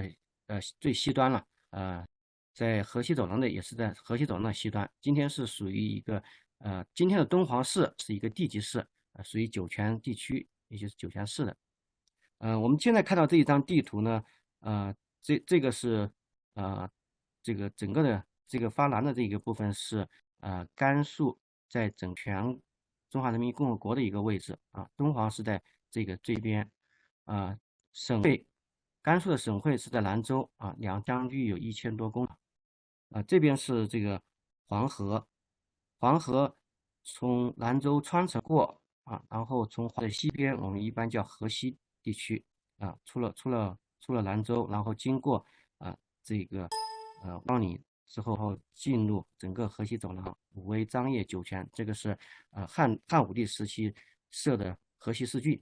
的最西端了，在河西走廊的也是在河西走廊的西端。今天是属于一个今天的敦煌市是一个地级市，属于酒泉地区，也就是酒泉市的。我们现在看到这一张地图呢，这个是这个整个的这个发蓝的这个部分是甘肃在全中华人民共和国的一个位置啊，敦煌是在这个这边啊，省会甘肃的省会是在兰州啊，相距有1000多公里这边是这个黄河，黄河从兰州穿城过啊，然后从黄河的西边我们一般叫河西地区啊，出了兰州，然后经过这个万里之后进入整个河西走廊，武威、张掖、酒泉，这个是汉武帝时期设的河西四郡。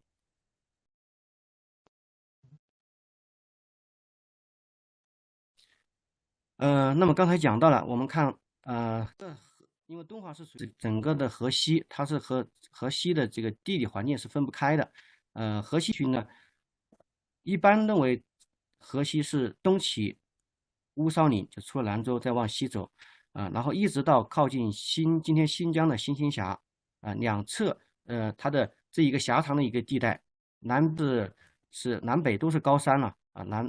那么刚才讲到了，我们看因为敦煌是属于整个的河西，它是和河西的这个地理环境是分不开的。河西区呢，一般认为河西是东起乌绍岭，就出了兰州，再往西走，然后一直到靠近今天新疆的新兴峡，两侧它的这一个狭长的一个地带，南北都是高山了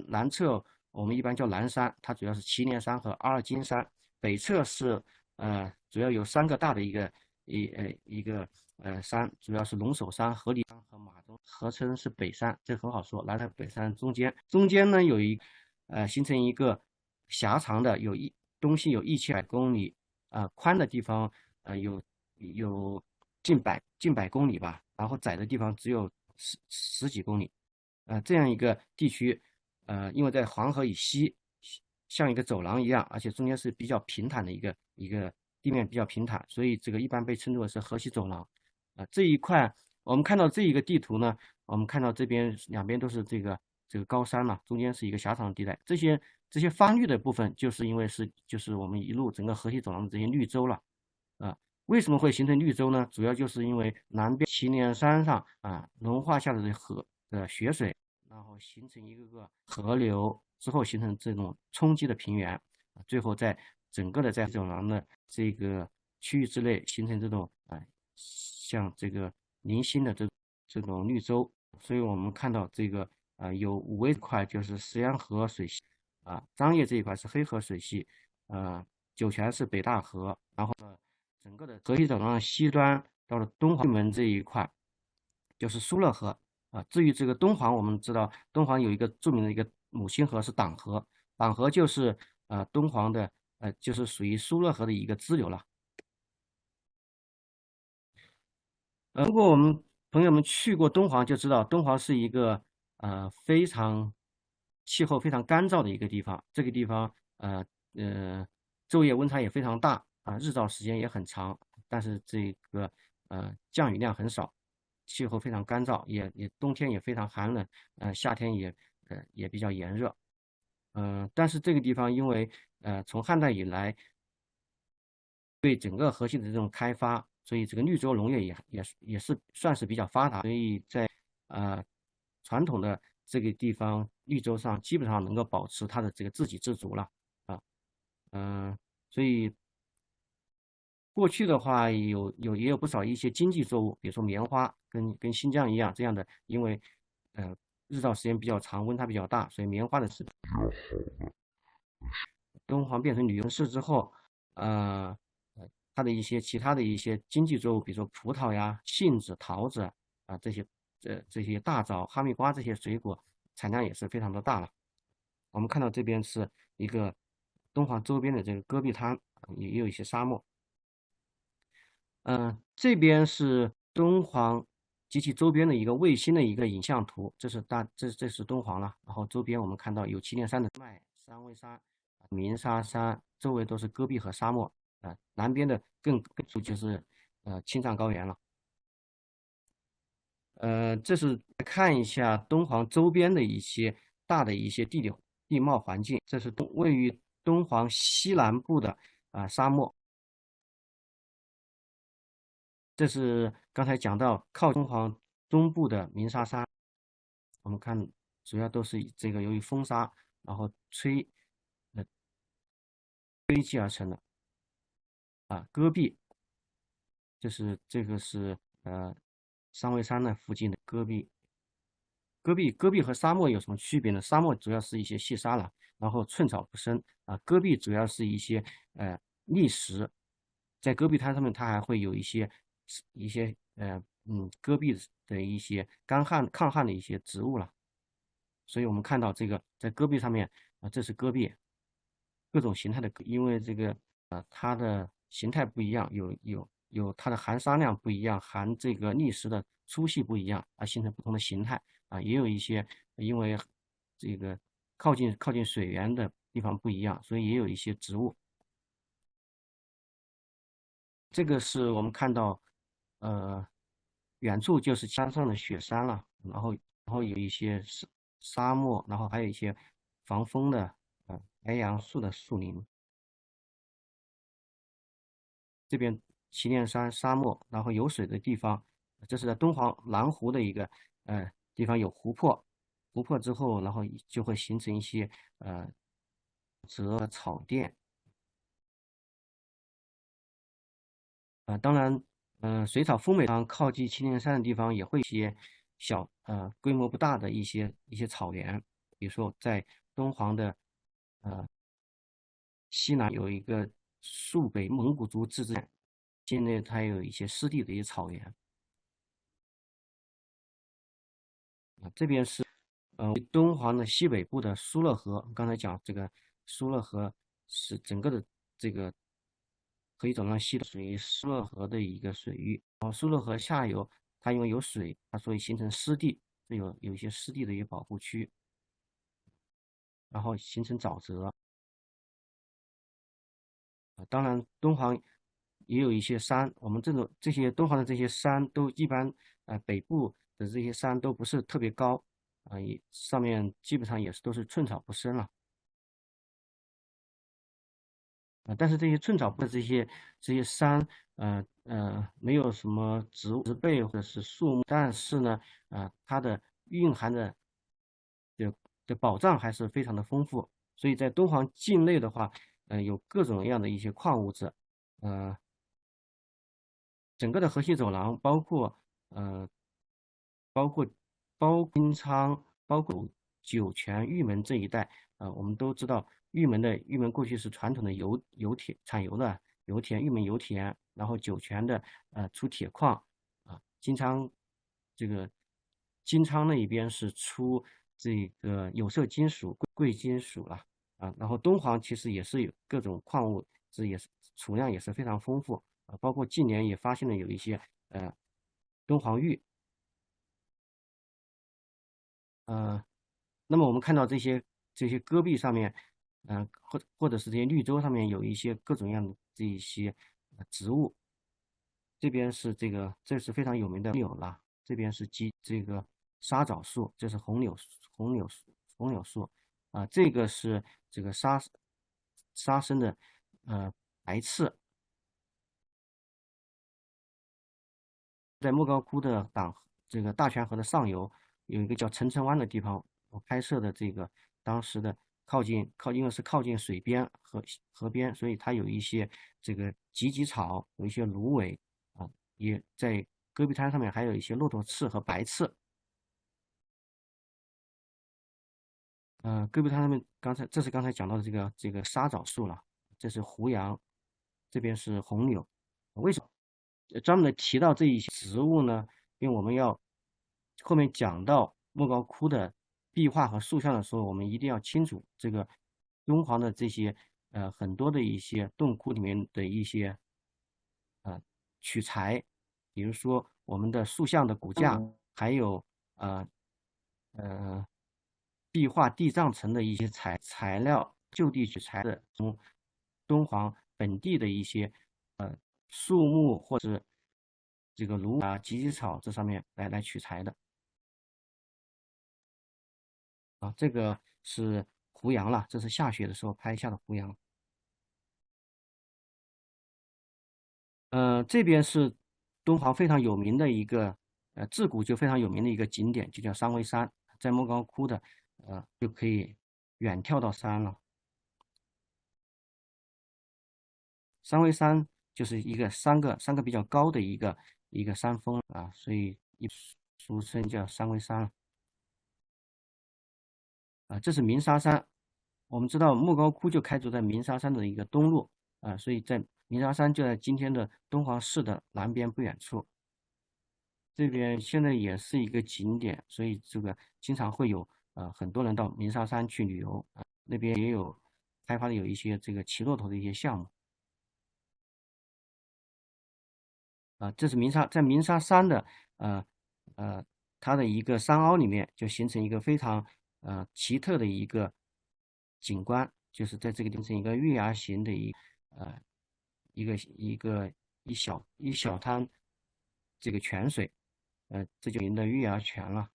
南侧我们一般叫南山，它主要是祁连山和阿尔金山，北侧是主要有3个大的一个山，主要是龙首山、合理山和马中，合称是北山，这很好说。南山北山中间呢形成一个狭长的，东西有1700公里宽的地方有近百公里吧，然后窄的地方只有十几公里，这样一个地区，因为在黄河以西，像一个走廊一样，而且中间是比较平坦的一个地面比较平坦，所以这个一般被称作是河西走廊。这一块我们看到这一个地图呢，我们看到这边两边都是这个高山嘛，中间是一个狭长的地带，这些方绿的部分，就是我们一路整个河西走廊的这些绿洲了，为什么会形成绿洲呢？主要就是因为南边祁连山上融化下来的河的雪水，然后形成一个个河流，之后形成这种冲积的平原，最后在整个的在走廊的这个区域之内形成这种像这个零星的这种绿洲。所以我们看到这个有武威块就是石羊河水系张掖这一块是黑河水系，酒泉是北大河，然后呢，整个的河西走廊的西端到了敦煌门这一块，就是疏勒河至于这个敦煌，我们知道敦煌有一个著名的一个母亲河是党河，党河就是敦煌的就是属于疏勒河的一个支流了。如果我们朋友们去过敦煌，就知道敦煌是一个非常气候非常干燥的一个地方。这个地方昼夜温差也非常大日照时间也很长，但是这个降雨量很少，气候非常干燥，冬天也非常寒冷，夏天也比较炎热。但是这个地方因为从汉代以来对整个河西的这种开发，所以这个绿洲农业也是算是比较发达，所以在传统的这个地方绿洲上基本上能够保持它的这个自给自足了啊，所以过去的话也有不少一些经济作物，比如说棉花，跟新疆一样这样的，因为日照时间比较长，温差比较大，所以棉花的是敦煌变成旅游市之后，呃，它的一些其他的一些经济作物，比如说葡萄呀、杏子、桃子这些大枣、哈密瓜这些水果产量也是非常的大了。我们看到这边是一个敦煌周边的这个戈壁滩，也有一些沙漠。这边是敦煌及其周边的一个卫星的一个影像图，这是敦煌了。然后周边我们看到有祁连山的麦、三危山、鸣沙山，周围都是戈壁和沙漠。南边的更就是青藏高原了。这是看一下敦煌周边的一些大的一些地貌环境。这是位于敦煌西南部的沙漠。这是刚才讲到靠敦煌中部的鸣沙山，我们看主要都是这个由于风沙然后堆积而成的戈壁，这个是三围山的附近的戈壁。戈壁和沙漠有什么区别呢？沙漠主要是一些细沙了，然后寸草不生戈壁主要是一些砾石，在戈壁滩上面它还会有一些戈壁的一些抗旱的一些植物了。所以我们看到这个在戈壁上面这是戈壁，各种形态的，因为这个它的形态不一样，有它的含沙量不一样，含这个砾石的粗细不一样而形成不同的形态也有一些因为这个靠近水源的地方不一样，所以也有一些植物。这个是我们看到远处就是山上的雪山了，然后有一些沙漠，然后还有一些防风的白杨树的树林。这边祁连山沙漠，然后有水的地方，这是在敦煌南湖的一个地方有湖泊，湖泊之后，然后就会形成一些草甸当然水草丰美地方靠近祁连山的地方也会一些规模不大的一些草原，比如说在敦煌的西南有一个肃北蒙古族自治县，境内它有一些湿地的一些草原这边是敦煌的西北部的疏勒河，刚才讲这个疏勒河是整个的这个可以走上西的属于疏勒河的一个水域，然后疏勒河下游它因为有水，它所以形成湿地，有一些湿地的一个保护区，然后形成沼泽。当然，敦煌也有一些山，我们这些敦煌的这些山都一般，北部的这些山都不是特别高，上面基本上都是寸草不生了，但是这些寸草不的这些山，没有什么植被或者是树木，但是呢，它的蕴含的宝藏还是非常的丰富，所以在敦煌境内的话，有各种各样的一些矿物质，呃。整个的河西走廊呃，包括金仓，包括酒泉、玉门这一带，我们都知道玉门过去是传统的油田产油的油田，玉门油田，然后酒泉的出铁矿金仓这个金仓那一边是出这个有色金属、贵金属了然后敦煌其实也是有各种矿物质，也是储量也是非常丰富。包括近年也发现了有一些敦煌玉，那么我们看到这些戈壁上面，或者是这些绿洲上面有一些各种各样的这一些植物，这边是这是非常有名的柳了，这边是这个沙枣树，这是红柳树这个是这个沙生的白刺。在莫高窟的这个大泉河的上游有一个叫陈城湾的地方，我拍摄的这个当时的因为是靠近水边河边，所以它有一些这个芨芨草，有一些芦苇也在戈壁滩上面还有一些骆驼刺和白刺。戈壁滩上面这是刚才讲到的这个沙枣树了，这是胡杨，这边是红柳。为什么专门的提到这一些植物呢？因为我们要后面讲到莫高窟的壁画和塑像的时候，我们一定要清楚这个敦煌的这些很多的一些洞窟里面的一些取材，比如说我们的塑像的骨架，还有呃呃壁画地藏层的一些材料，就地取材的，从敦煌本地的一些树木或者这个芨芨草这上面来取材的这个是胡杨了，这是下雪的时候拍下的胡杨。这边是敦煌非常有名的一个自古就非常有名的一个景点，就叫商微山，在莫高窟的就可以远眺到山了。三危山就是三个比较高的一个山峰啊，所以俗称叫三危山啊。这是鸣沙山，我们知道莫高窟就开凿在鸣沙山的一个东麓啊，所以在鸣沙山就在今天的敦煌市的南边不远处。这边现在也是一个景点，所以这个经常会有很多人到鸣沙山去旅游啊，那边也有开发的有一些这个骑骆驼的一些项目。啊，这是在鸣沙山的呃呃它的一个山凹里面，就形成一个非常奇特的一个景观，就是在这个形成一个月牙形的呃一小滩这个泉水，这就名的月牙泉了。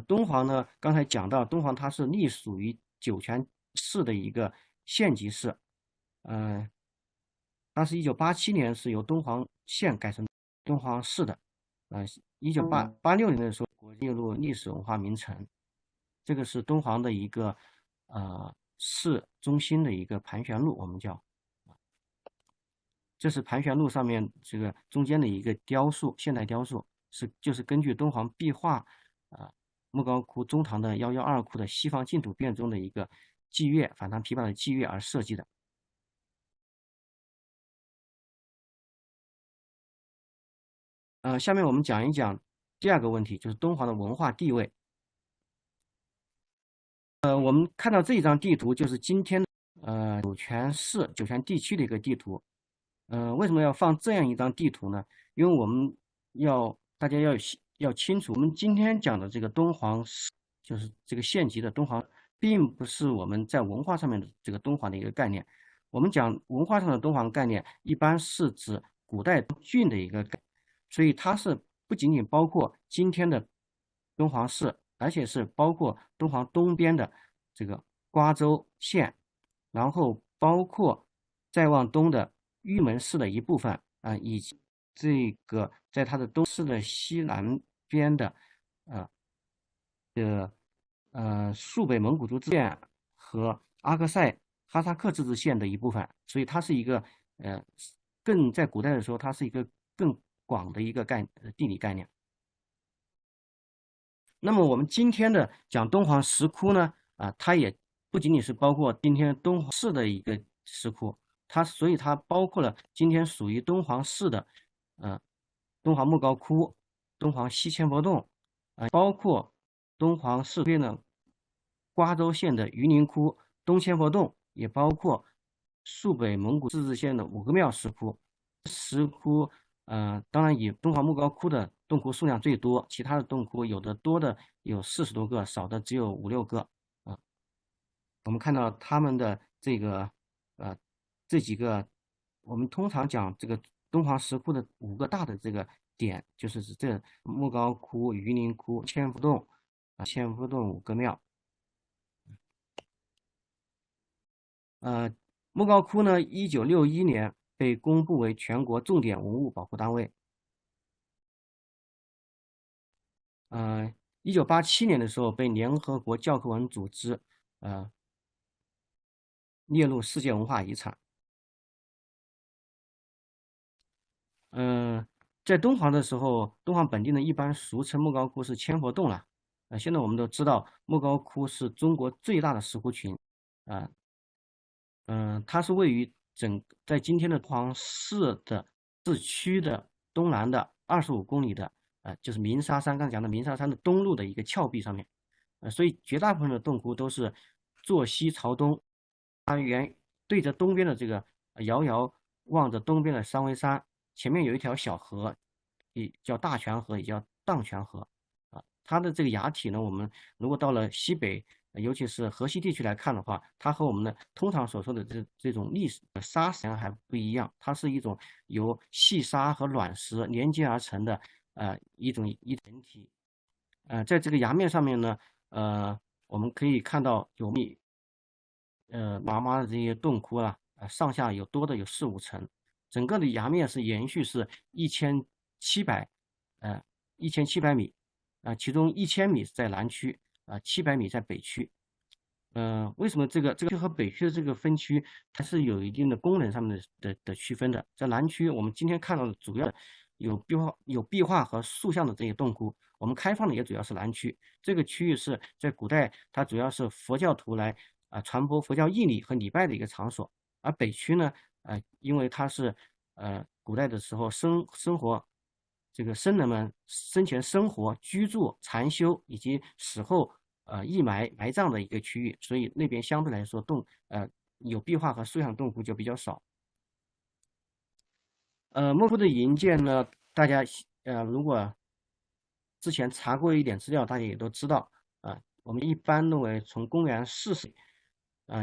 敦煌呢，刚才讲到敦煌它是隶属于酒泉市的一个县级市，呃，它是1987年是由敦煌县改成敦煌市的，1986年的时候国列入历史文化名城。这个是敦煌的一个市中心的一个盘旋路，我们叫，这是盘旋路上面这个中间的一个雕塑，现代雕塑就是根据敦煌壁画莫高窟中堂的112窟的西方净土变中的一个祭月反弹琵琶的祭月而设计的。下面我们讲一讲第二个问题，就是敦煌的文化地位。我们看到这一张地图，就是今天酒泉市酒泉地区的一个地图。为什么要放这样一张地图呢？因为我们大家要清楚，我们今天讲的这个敦煌市，就是这个县级的敦煌，并不是我们在文化上面的这个敦煌的一个概念。我们讲文化上的敦煌概念，一般是指古代郡的一个概念，所以它是不仅仅包括今天的敦煌市，而且是包括敦煌东边的这个瓜州县，然后包括再往东的玉门市的一部分以及这个在它的东市的西南边的肃北蒙古族自治县和阿克塞哈萨克自治县的一部分，所以它是一个在古代的时候，它是一个更广的一个地理概念。那么我们今天的讲敦煌石窟呢，它也不仅仅是包括今天敦煌市的一个石窟，所以它包括了今天属于敦煌市的，敦煌莫高窟、敦煌西千佛洞，包括敦煌市边的瓜州县的榆林窟、东千佛洞，也包括肃北蒙古自治县的五个庙石窟。石窟，当然以敦煌莫高窟的洞窟数量最多，其他的洞窟有的多的有40多个，少的只有5、6个。我们看到他们的这几个，我们通常讲这个敦煌石窟的5个大的这个点，就是指这莫高窟、榆林窟、千佛洞千佛洞5个庙。莫高窟呢，1961年被公布为全国重点文物保护单位。1987年的时候被联合国教科文组织列入世界文化遗产。在敦煌的时候，敦煌本地呢一般俗称莫高窟是千佛洞了。现在我们都知道莫高窟是中国最大的石窟群，它是位于在今天的敦煌市的市区的东南的25公里的就是鸣沙山，刚才讲的鸣沙山的东麓的一个峭壁上面，所以绝大部分的洞窟都是坐西朝东，对着东边的这个遥遥望着东边的三危山，前面有一条小河，也叫大泉河，也叫荡泉河它的这个崖体呢，我们如果到了西北，尤其是河西地区来看的话，它和我们的通常所说的这种历史砂石还不一样，它是一种由细沙和卵石连接而成的一整体。在这个崖面上面呢，我们可以看到有麻麻的这些洞窟啊，上下多的有4、5层，整个的崖面是延续是1700米。其中1000米在南区，700米在北区。为什么这个区和北区的这个分区它是有一定的功能上面的区分的？在南区，我们今天看到的主要有壁画和塑像的这些洞窟，我们开放的也主要是南区。这个区域是在古代它主要是佛教徒来传播佛教义理和礼拜的一个场所，而北区呢，因为它是古代的时候生活这个僧人们生前生活、居住、禅修以及死后义埋葬的一个区域，所以那边相对来说有壁画和塑像洞窟就比较少。莫夫的营建呢，大家如果之前查过一点资料，大家也都知道我们一般认为从公元4世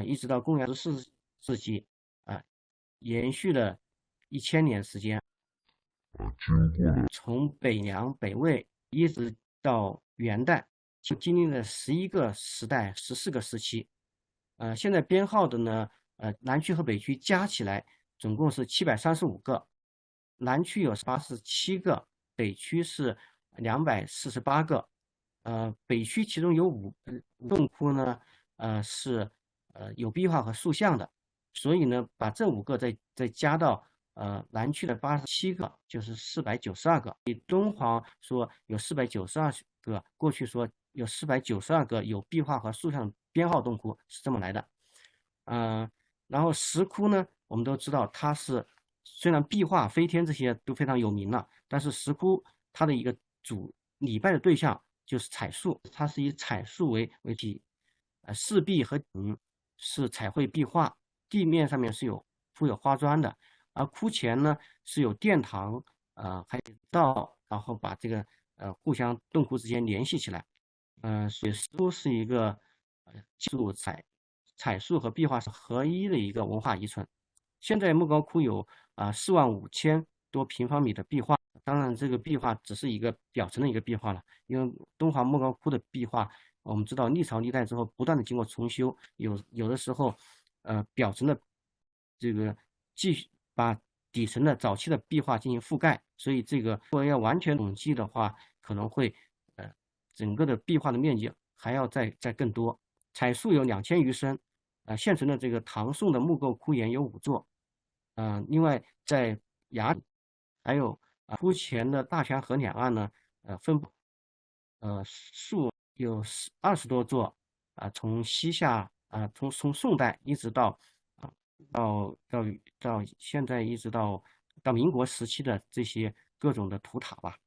一直到公元14世纪延续了1000年时间，从北凉、北魏一直到元代，就经历了11个时代、14个时期。现在编号的呢，南区和北区加起来总共是735个，南区有87个，北区是248个。北区其中有5洞窟呢，是有壁画和塑像的，所以呢，把这5个再加到南区的87个，就是492个。敦煌说有492个，过去说有492个有壁画和塑像编号洞窟，是这么来的。然后石窟呢，我们都知道它是虽然壁画、飞天这些都非常有名了，但是石窟它的一个主礼拜的对象就是彩塑，它是以彩塑为体，四壁和顶是彩绘壁画，地面上面是铺有花砖的，而窟前呢是有殿堂，还有道，然后把这个互相洞窟之间联系起来。所以石窟是一个技术彩塑和壁画是合一的一个文化遗存。现在莫高窟有45000多平方米的壁画，当然这个壁画只是一个表层的一个壁画了，因为敦煌莫高窟的壁画，我们知道历朝历代之后不断的经过重修，有的时候表层的这个继续把底层的早期的壁画进行覆盖，所以这个如果要完全统计的话，可能会整个的壁画的面积还要再更多。彩塑有2000余升，现存的这个唐宋的木构窟檐有5座，另外在崖还有窟前的大泉河两岸呢，分布树有20多座，从西夏从宋代一直到现在一直到民国时期的这些各种的图塔吧。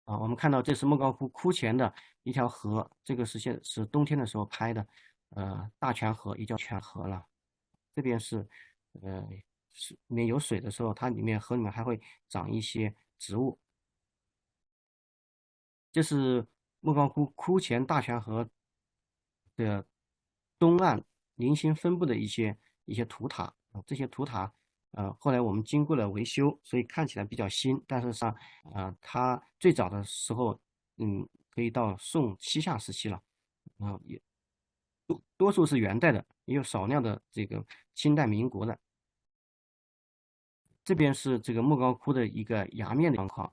我们看到这是莫高窟窟前的一条河，这个是冬天的时候拍的，大泉河也叫泉河了。这边是里面有水的时候，它河里面还会长一些植物。这是莫高窟窟前大泉河的东岸零星分布的一些图塔，这些图塔后来我们经过了维修，所以看起来比较新，但是它最早的时候可以到宋西夏时期了，也多数是元代的，也有少量的这个清代民国的。这边是这个莫高窟的一个崖面的状况。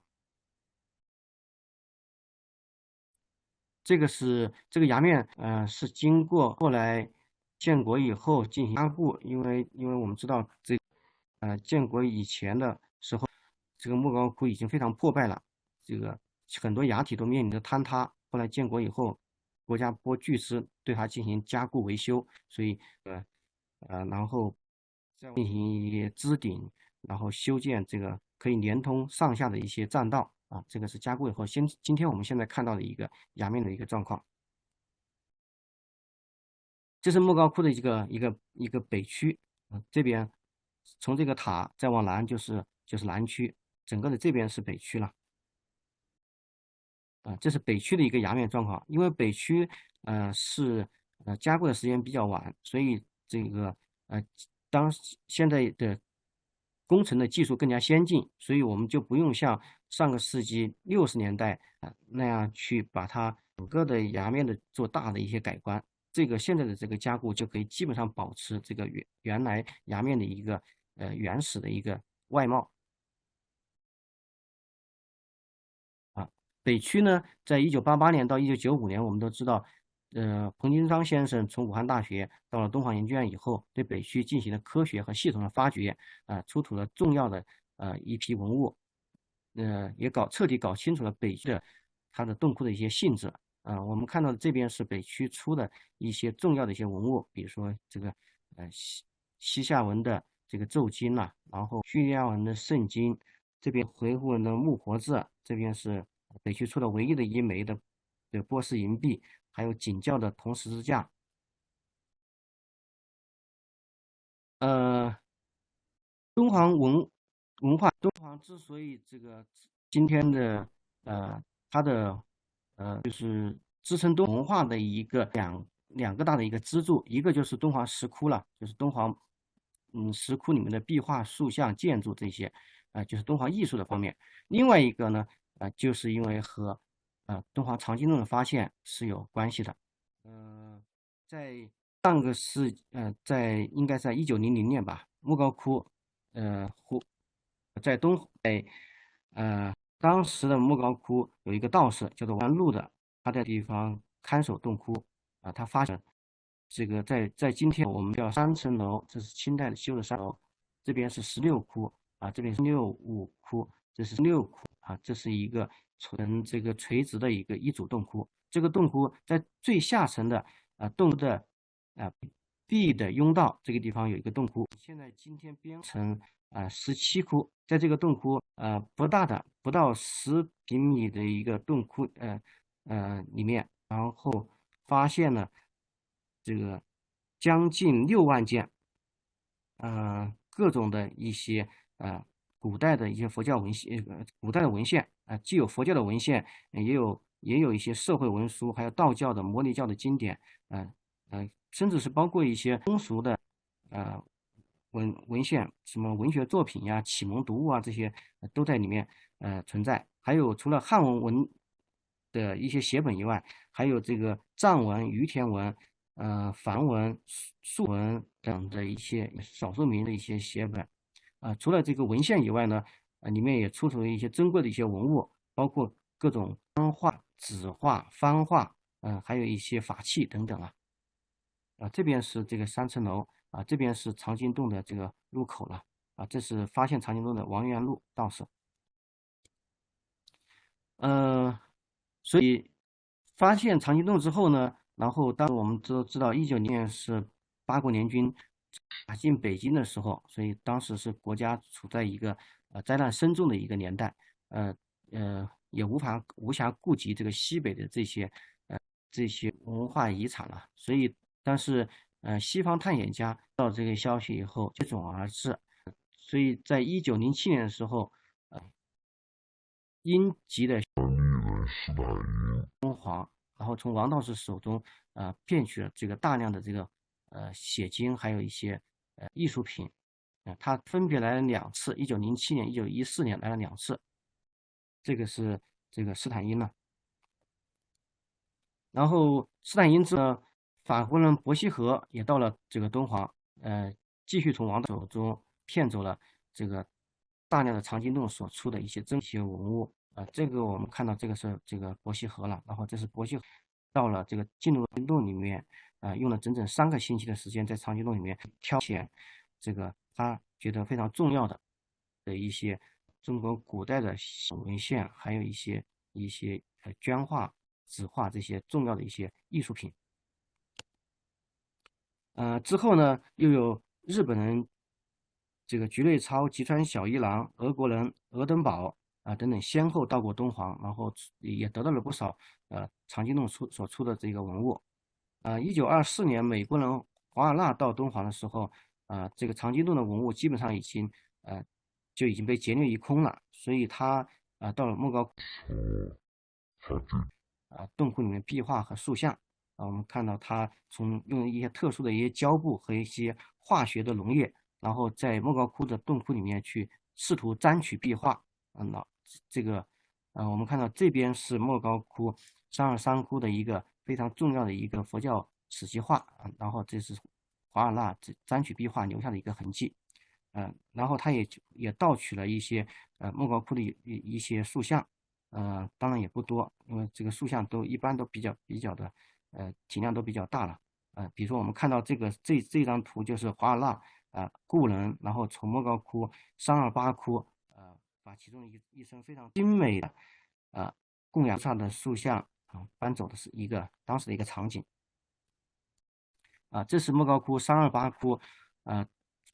这个崖面，是经过后来建国以后进行加固，因为我们知道建国以前的时候，这个莫高窟已经非常破败了，这个很多崖体都面临着坍塌。后来建国以后，国家拨巨资对它进行加固维修，所以然后再进行一些支顶，然后修建这个可以连通上下的一些栈道。这个是加固以后，今天我们现在看到的一个崖面的一个状况。这是莫高窟的一个北区，这边从这个塔再往南就是南区，整个的这边是北区了。这是北区的一个崖面状况，因为北区是加固的时间比较晚，所以这个当现在的工程的技术更加先进，所以我们就不用像上个世纪60年代那样去把它整个的崖面的做大的一些改观。这个现在的这个加固就可以基本上保持这个原来崖面的一个原始的一个外貌。北区呢，在1988年到1995年，我们都知道，彭金章先生从武汉大学到了敦煌研究院以后，对北区进行了科学和系统的发掘，出土了重要的一批文物，也彻底搞清楚了北区的它的洞窟的一些性质。我们看到这边是北区出的一些重要的一些文物，比如说这个西夏文的这个咒经呐、然后叙利亚文的圣经，这边回鹘文的木活字，这边是北区出的唯一的一枚的波斯银币，还有景教的铜十字架。呃，敦煌文化，敦煌之所以这个今天的它的就是支撑敦煌文化的两个大的一个支柱，一个就是敦煌石窟了，就是敦煌石窟里面的壁画、塑像、建筑这些，就是敦煌艺术的方面。另外一个呢，就是因为和敦煌藏经洞的发现是有关系的。在应该在1900年吧，莫高窟，在当时的莫高窟有一个道士叫做王禄的，他在地方看守洞窟，他发现这个在今天我们叫3层楼，这是清代的修的3楼，这边是16窟这边是65窟，这是6窟这是一个这个垂直的一组洞窟，这个洞窟在最下层的洞的壁的甬道这个地方有一个洞窟，现在今天编成17窟，在这个洞窟不大的不到10平米的一个洞窟里面，然后发现了这个将近6万件各种的一些古代的一些佛教文献，古代的文献既有佛教的文献，也有一些社会文书，还有道教的、摩尼教的经典，甚至是包括一些通俗的呃文献，什么文学作品呀、启蒙读物这些都在里面存在。还有除了汉文的一些写本以外，还有这个藏文、于阗文、梵文、素文等的一些少数民族的一些写本。除了这个文献以外呢，里面也出土了一些珍贵的一些文物，包括各种方画、纸画、方画，还有一些法器等等这边是这个3层楼这边是藏经洞的这个入口了这是发现藏经洞的王元禄道士。所以发现藏经洞之后呢，然后当我们都知道19年是八国联军打进北京的时候，所以当时是国家处在一个灾难深重的一个年代，也无暇顾及这个西北的这些文化遗产了，所以但是西方探险家到这个消息以后接踵而至，所以在1907年的时候，英籍的敦煌，然后从王道士手中骗取了这个大量的这个写经，还有一些艺术品，他分别来了2次，1907年、1914年来了2次，这个是这个斯坦因了。然后斯坦因之后，法国人伯希和也到了这个敦煌，继续从王道手中骗走了这个大量的藏经洞所出的一些文物这个我们看到这个是这个伯希和了，然后这是伯希和到了这个进入洞里面用了整整3个星期的时间在藏经洞里面挑选这个他觉得非常重要的一些中国古代的文献，还有一些绢画、纸画这些重要的一些艺术品。之后呢，又有日本人这个菊类超、吉川小一郎、俄国人俄登堡等等先后到过敦煌，然后也得到了不少藏经洞所出的这个文物。1924年美国人华尔纳到敦煌的时候，这个藏经洞的文物基本上就已经被劫掠一空了，所以他到了莫高洞窟里面壁画和塑像我们看到他用一些特殊的一些胶布和一些化学的溶液，然后在莫高窟的洞窟里面去试图沾取壁画。这个我们看到这边是莫高窟323窟的一个非常重要的一个佛教史籍画然后这是华尔纳沾取壁画留下的一个痕迹。然后他也盗取了一些莫高窟的一些塑像。当然也不多，因为这个塑像一般都比较的，体量都比较大了。比如说我们看到这张图就是华尔纳故人，然后从莫高窟、328窟，把其中一身非常精美的供养上的塑像搬走的是当时的一个场景。这是莫高窟、328窟，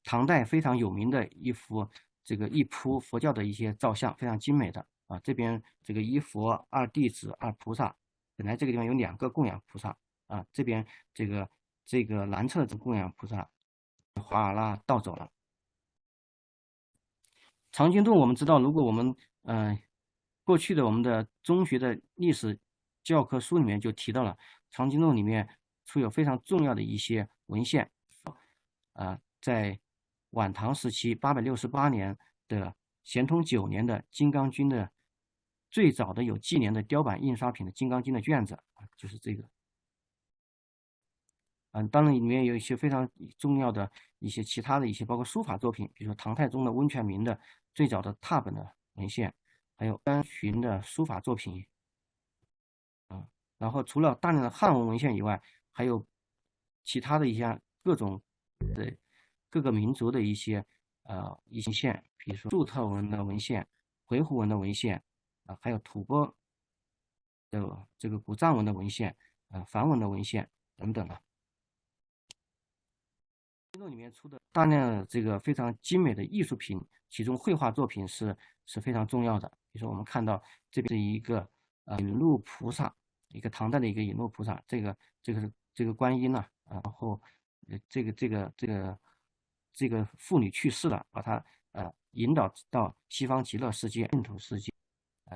唐代非常有名的一幅佛教的一些造像，非常精美的这边这个一佛、二弟子、二菩萨，本来这个地方有2个供养菩萨这边这个南侧的供养菩萨，华尔纳盗走了。藏经洞我们知道，如果我们过去的我们的中学的历史教科书里面就提到了，藏经洞里面出有非常重要的一些文献在晚唐时期868年的咸通9年的金刚经的最早的有纪年的雕版印刷品的金刚经的卷子就是这个。当然里面有一些非常重要的一些其他的一些，包括书法作品，比如说唐太宗的温泉铭的最早的拓本的文献，还有甘询的书法作品，然后除了大量的汉文文献以外，还有其他的一些各个民族的一些文献，比如说粟特文的文献、回鹘文的文献还有吐蕃的这个古藏文的文献梵文的文献等等里面出的大量的这个非常精美的艺术品，其中绘画作品是非常重要的。比如说我们看到这边是一个引路菩萨，一个唐代的一个引路菩萨，这个是这个观音然后这个妇女去世了，把她引导到西方极乐世界净土世界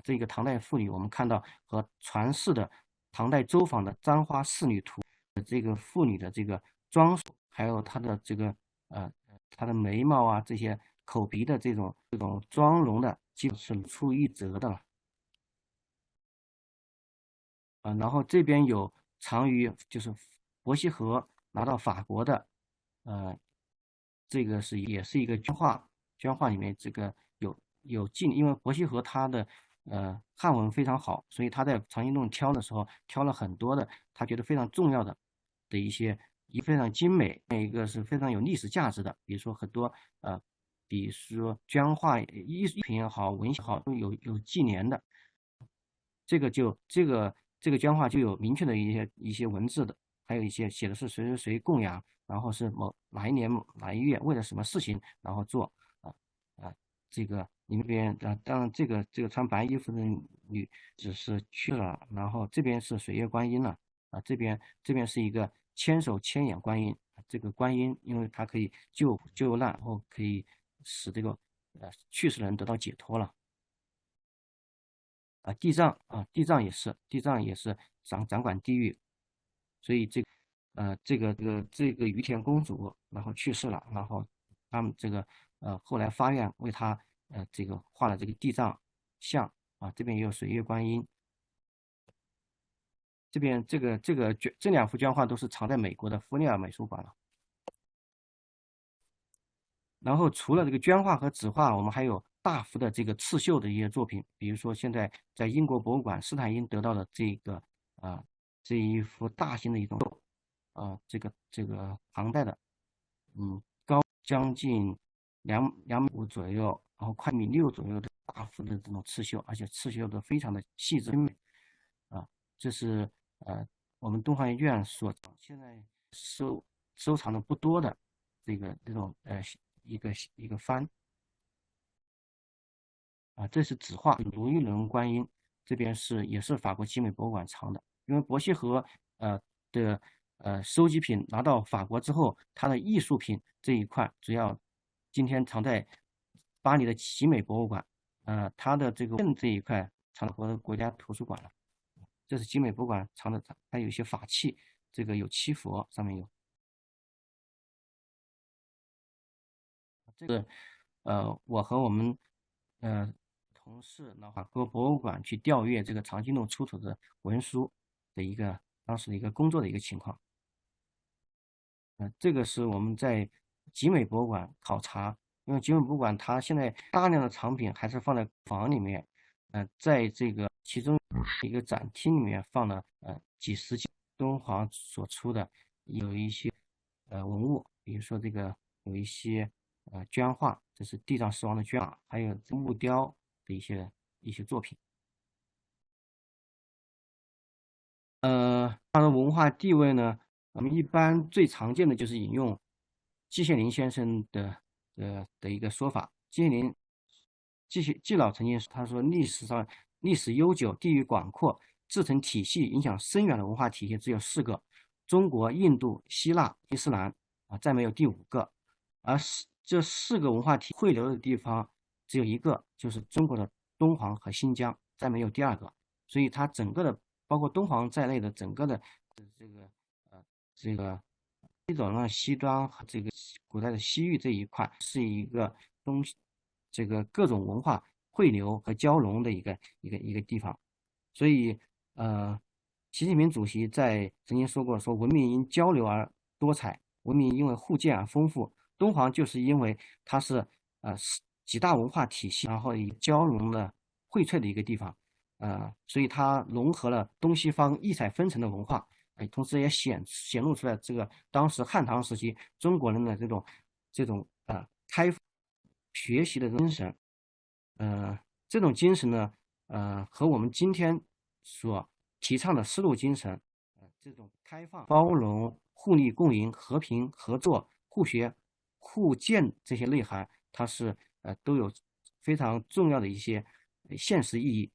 这个唐代妇女，我们看到和传世的唐代周访的簪花仕女图这个妇女的这个装束，还有她的这个她的眉毛这些口鼻的这种妆容的，基本是出一辙的了。然后这边有藏于就是伯希和拿到法国的，这个也是一个绢画里面这个有因为伯希和他的汉文非常好，所以他在藏经洞挑的时候挑了很多的他觉得非常重要的一些非常精美，另一个是非常有历史价值的，比如说很多比如说绢画艺术品也好，文献好都有纪年的。这个绢画就有明确的一些文字的，还有一些写的是谁谁谁供养，然后是哪一年哪一月为了什么事情，然后做这个你那边当然这个穿白衣服的女只是去了，然后这边是水月观音了这边是一个千手千眼观音，这个观音因为它可以救难，然后可以使这个去世的人得到解脱了。地藏也是掌管地狱，所以这个于田公主然后去世了，然后他们这个后来发愿为她这个画了这个地藏像这边也有水月观音，这边这2幅绢画都是藏在美国的弗尼尔美术馆了。然后除了这个绢画和纸画，我们还有大幅的这个刺绣的一些作品，比如说现在在英国博物馆斯坦因得到的这一幅大型的一种这个唐代的高将近2.5米左右，然后快1.6米左右的大幅的这种刺绣，而且刺绣的非常的细致精美这是我们东方医院现在收藏的不多的这种一个幡这是纸画如意轮观音，这边也是法国集美博物馆藏的，因为伯希和的收集品拿到法国之后，它的艺术品这一块主要今天藏在巴黎的集美博物馆，它的这一块藏到国家图书馆了，这是集美博物馆藏的，还有一些法器，这个有七佛，上面有。这个我和我们同事法国博物馆去调阅这个藏经洞出土的文书的当时的一个工作的一个情况。这个是我们在集美博物馆考察，因为集美博物馆它现在大量的藏品还是放在房里面，在这个其中一个展厅里面放了几十件敦煌所出的有一些文物，比如说这个有一些绢画，这是地藏十王的绢画，还有木雕的一些作品。它的文化地位呢，我们一般最常见的就是引用季羡林先生的一个说法。季老曾经他说，历史悠久，地域广阔，自成体系，影响深远的文化体系只有4个：中国、印度、希腊、伊斯兰再没有第5个。而这4个文化体汇流的地方只有一个，就是中国的敦煌和新疆，再没有第2个。所以它整个的，包括敦煌在内的整个的这个这个西走廊的西端和这个古代的西域这一块，是一个这个各种文化汇流和交融的一个地方。所以习近平主席曾经说过，说文明因交流而多彩，文明因为互鉴而丰富。敦煌就是因为它是几大文化体系，然后以交融的荟萃的一个地方。所以它融合了东西方异彩纷呈的文化，同时也显露出来这个当时汉唐时期中国人的这种开放学习的精神。这种精神呢，和我们今天所提倡的丝路精神，这种开放、包容、互利共赢、和平合作、互学互鉴这些内涵，它是都有非常重要的一些现实意义。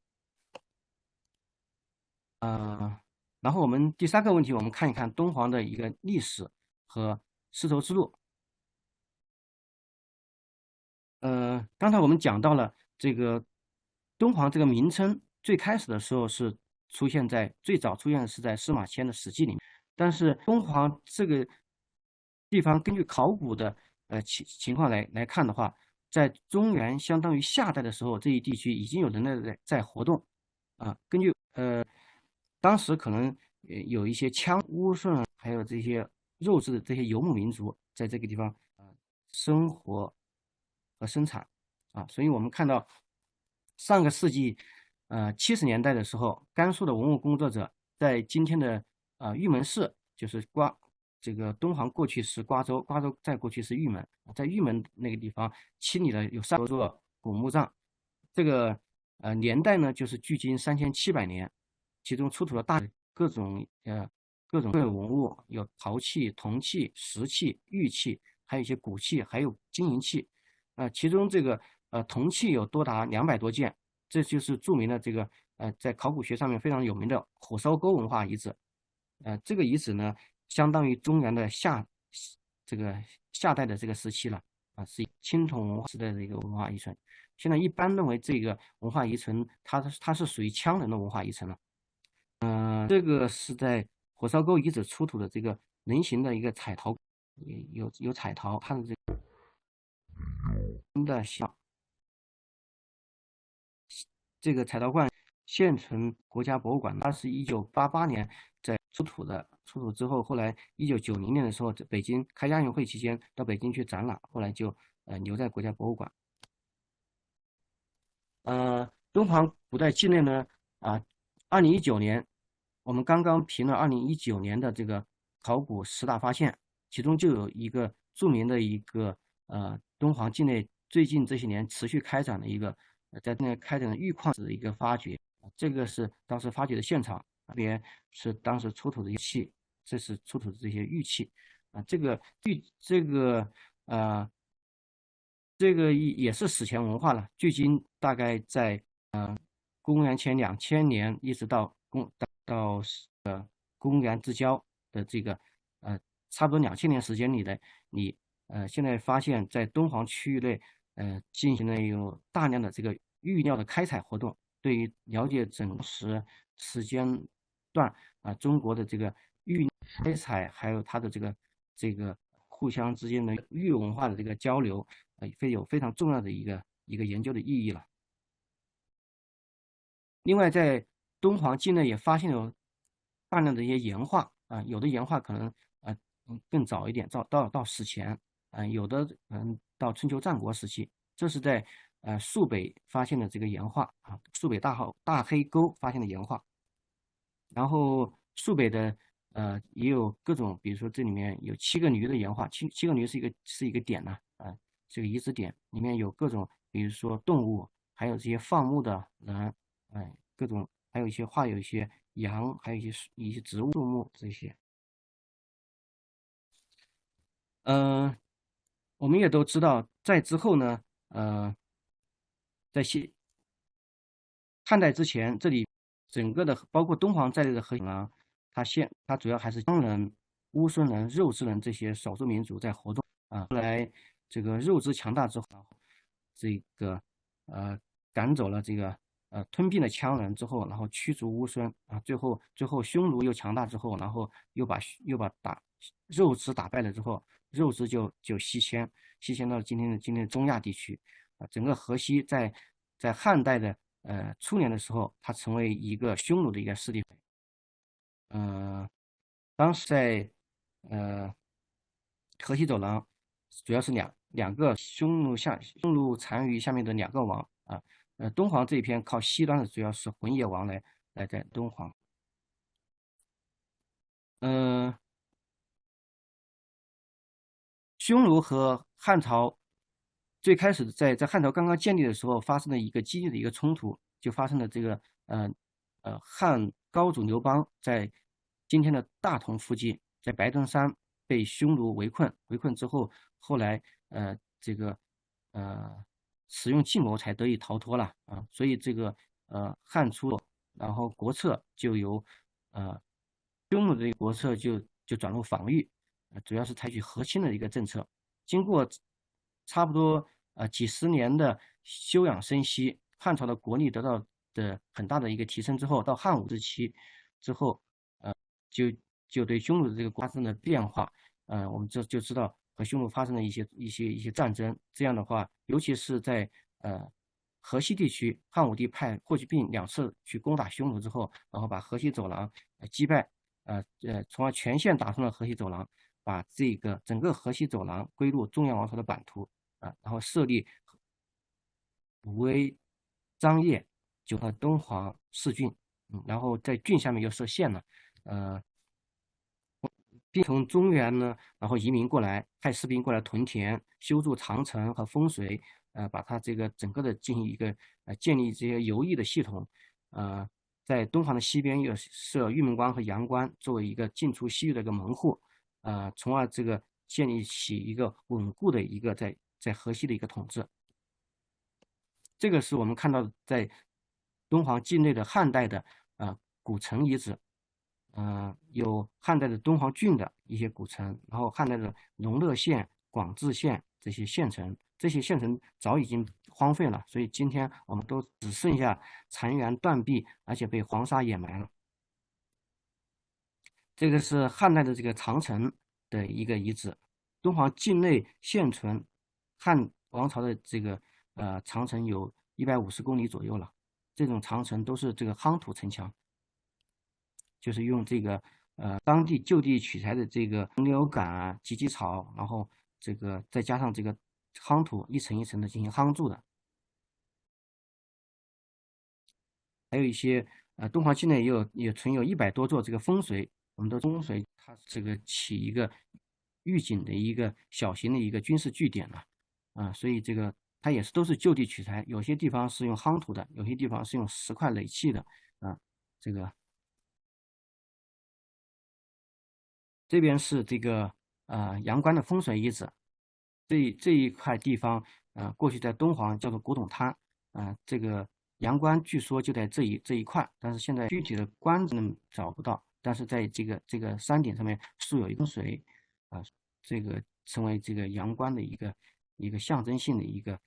然后我们第3个问题，我们看一看敦煌的一个历史和丝绸之路。刚才我们讲到了这个敦煌这个名称，最开始的时候是最早出现的是在司马迁的《史记》里面，但是敦煌这个地方根据考古的情况来看的话，在中原相当于夏代的时候，这一地区已经有人类在活动根据当时可能有一些羌、乌顺，还有这些肉质的这些游牧民族在这个地方生活和生产所以我们看到上个世纪70年代的时候，甘肃的文物工作者在今天的玉门市，就是这个敦煌过去是瓜州，瓜州再过去是玉门，在玉门那个地方清理了有3座古墓葬，这个年代呢就是距今3700年，其中出土了各种文物，有陶器、铜器、石器、玉器，还有一些骨器，还有金银器。其中这个铜器有多达200多件，这就是著名的这个在考古学上面非常有名的火烧沟文化遗址。这个遗址呢，相当于中原的这个夏代的这个时期了是青铜文化时代的一个文化遗存。现在一般认为这个文化遗存，它是属于羌人的文化遗存了。这个是在火烧沟遗址出土的这个人形的一个彩陶，有彩陶，它的这个彩陶罐现存国家博物馆，它是1988年在出土的，出土之后，后来1990年的时候，在北京开亚运会期间到北京去展览，后来就留在国家博物馆。敦煌古代境内呢，2019年我们刚刚评了2019年的这个考古10大发现，其中就有一个著名的一个敦煌境内最近这些年持续开展的一个在那开展的玉矿的一个发掘，这个是当时发掘的现场，特别是当时出土的玉器，这是出土的这些玉器这个也是史前文化了，距今大概在公元前2000年一直到公元之交的这个差不多2000年时间里的现在发现，在敦煌区域内进行了有大量的这个玉料的开采活动，对于了解整时间段中国的这个玉开采，还有它的这个互相之间的玉文化的这个交流，会有非常重要的一个研究的意义了。另外，在敦煌境内也发现有大量的一些岩画有的岩画可能更早一点，到史前有的到春秋战国时期，这是在肃北发现的这个岩画啊，肃北大黑沟发现的岩画。然后肃北的也有各种，比如说这里面有7个驴的岩画，七个驴是一个点呐，是个遗址点，里面有各种，比如说动物，还有这些放牧的人，各种，还有一些画有一些羊，还有一些植物、树木这些。我们也都知道，在之后呢，在汉代之前，这里整个的包括敦煌在内的河啊，它主要还是羌人、乌孙人、肉孜人这些少数民族在活动啊。后来这个肉孜强大之后，这个呃赶走了这个吞并了羌人之后，然后驱逐乌孙啊，最后匈奴又强大之后，然后又把肉孜打败了之后，肉孜就西迁到今天的中亚地区啊。整个河西在汉代的初年的时候，它成为一个匈奴的一个势力。当时在呃河西走廊主要是两个匈奴单于下面的2个王啊。敦煌这一片靠西端的主要是浑邪王来在敦煌。匈奴和汉朝最开始在汉朝刚刚建立的时候发生了一个激烈的一个冲突，就发生了这个汉高祖刘邦在今天的大同附近，在白登山被匈奴围困之后，后来这个使用计谋才得以逃脱了啊。所以这个汉初，然后国策就由匈奴的国策就转入防御。主要是采取和亲的一个政策。经过差不多几十年的休养生息，汉朝的国力得到的很大的一个提升之后，到汉武时期之后，就就对匈奴的这个发生了变化。我们就知道和匈奴发生了一些战争。这样的话，尤其是在河西地区，汉武帝派霍去病2次去攻打匈奴之后，然后把河西走廊击败，从而全线打通了河西走廊。把这个整个河西走廊归入中原王朝的版图啊，然后设立武威、张掖、就和敦煌4郡，然后在郡下面又设县了，并从中原呢，然后移民过来，派士兵过来屯田、修筑长城和风水，把它这个整个的进行一个建立这些游艺的系统，在敦煌的西边又设玉门关和阳关作为一个进出西域的一个门户。从而这个建立起一个稳固的一个在河西的一个统治。这个是我们看到在敦煌境内的汉代的古城遗址，有汉代的敦煌郡的一些古城，然后汉代的永乐县、广治县这些县城，这些县城早已经荒废了，所以今天我们都只剩下残垣断壁，而且被黄沙掩埋了。这个是汉代的这个长城的一个遗址，敦煌境内现存汉王朝的这个长城有150公里左右了。这种长城都是这个夯土城墙，就是用这个当地就地取材的这个牛杆啊、芨芨草，然后这个再加上这个夯土一层一层的进行夯筑的。还有一些敦煌境内也存有100多座这个风水。我们的风水它这个起一个预警的一个小型的一个军事据点了，所以这个它也是都是就地取材，有些地方是用夯土的，有些地方是用石块垒砌的啊。这边是这个阳关的风水遗址，这一块地方过去在敦煌叫做古董滩这个阳关据说就在这一块，但是现在具体的关子找不到。但是在这个山顶上面竖有一根水这个成为这个阳关的一个象征性的一个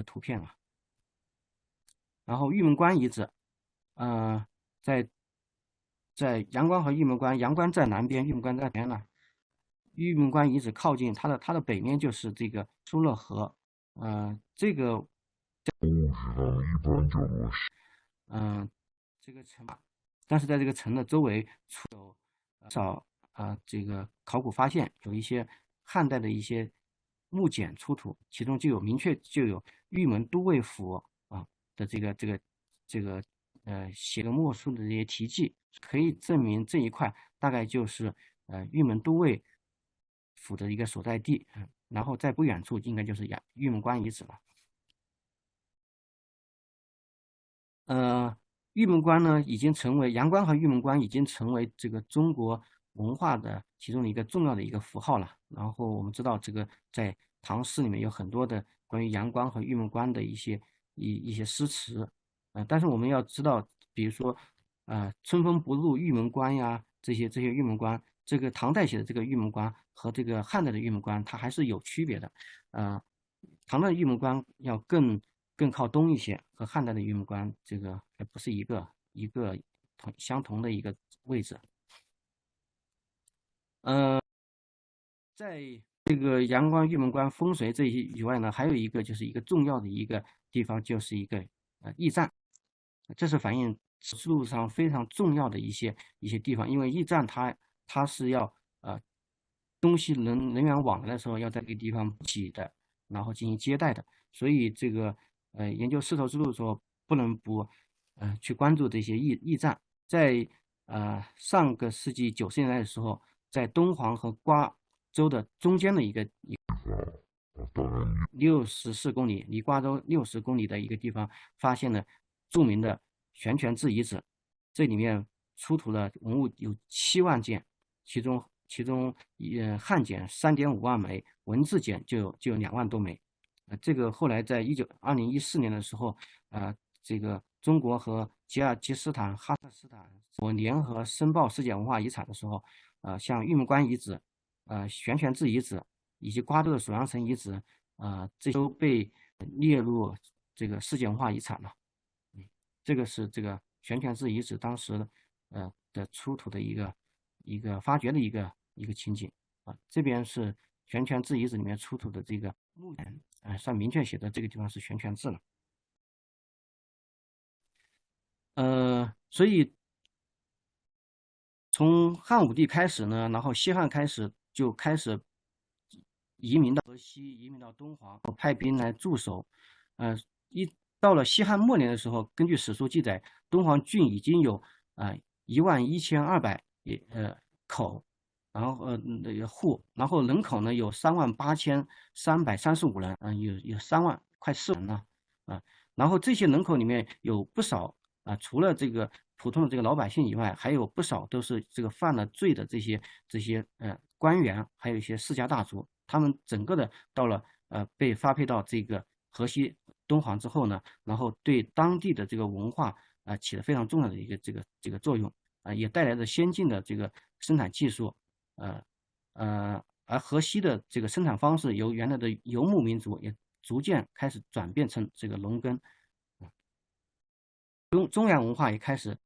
图片了。然后玉门关遗址，呃，在阳关和玉门关，阳关在南边，玉门关在北边呢。玉门关遗址靠近它的北面就是这个苏勒河，这个这个城，但是在这个城的周围这个考古发现有一些汉代的一些木简出土，其中明确就有玉门都尉府啊的这个写个墨书的这些题记，可以证明这一块大概就是玉门都尉府的一个所在地。然后在不远处应该就是玉门关遗址了。玉门关呢，已经成为阳关和玉门关已经成为这个中国文化的其中的一个重要的一个符号了。然后我们知道，这个在唐诗里面有很多的关于阳关和玉门关的一些诗词。但是我们要知道，比如说，春风不入玉门关呀，这些玉门关，这个唐代写的这个玉门关和这个汉代的玉门关，它还是有区别的。唐代的玉门关要更靠东一些，和汉代的玉门关这个还不是一个相同的一个位置。在这个阳关、玉门关风水这些以外呢，还有一个就是一个重要的一个地方，就是一个驿站，这是反映路上非常重要的一些地方，因为驿站它是要东西人员往来的时候要在这个地方补给的，然后进行接待的，所以这个研究丝绸之路的时候不能不去关注这些驿站。在上个世纪90年代的时候，在敦煌和瓜州的中间的一个64公里，离瓜州60公里的一个地方，发现了著名的悬泉置遗址。这里面出土了文物有7万件，其中汉简3.5万枚，文字简就有2万多枚。这个后来在2014年的时候，这个中国和吉尔吉斯斯坦、哈萨克斯坦所联合申报世界文化遗产的时候，像玉门关遗址、悬泉置遗址以及瓜州的首阳城遗址，这都被列入这个世界文化遗产了。这个是这个悬泉置遗址当时的出土的一个发掘的一个情景啊。这边是悬泉置遗址里面出土的这个木简，算明确写的这个地方是悬泉置了。所以从汉武帝开始呢，然后西汉开始就开始移民到河西，移民到敦煌，派兵来驻守。到了西汉末年的时候，根据史书记载，敦煌郡已经有11200口，然后户，然后人口呢有38335人，有3万快4万人了然后这些人口里面有不少除了这个普通的这个老百姓以外，还有不少都是这个犯了罪的这些官员，还有一些世家大族，他们整个的到了被发配到这个河西敦煌之后呢，然后对当地的这个文化起了非常重要的一个这个作用也带来了先进的这个生产技术而河西的这个生产方式由原来的游牧民族也逐渐开始转变成这个农耕。中原文化也开始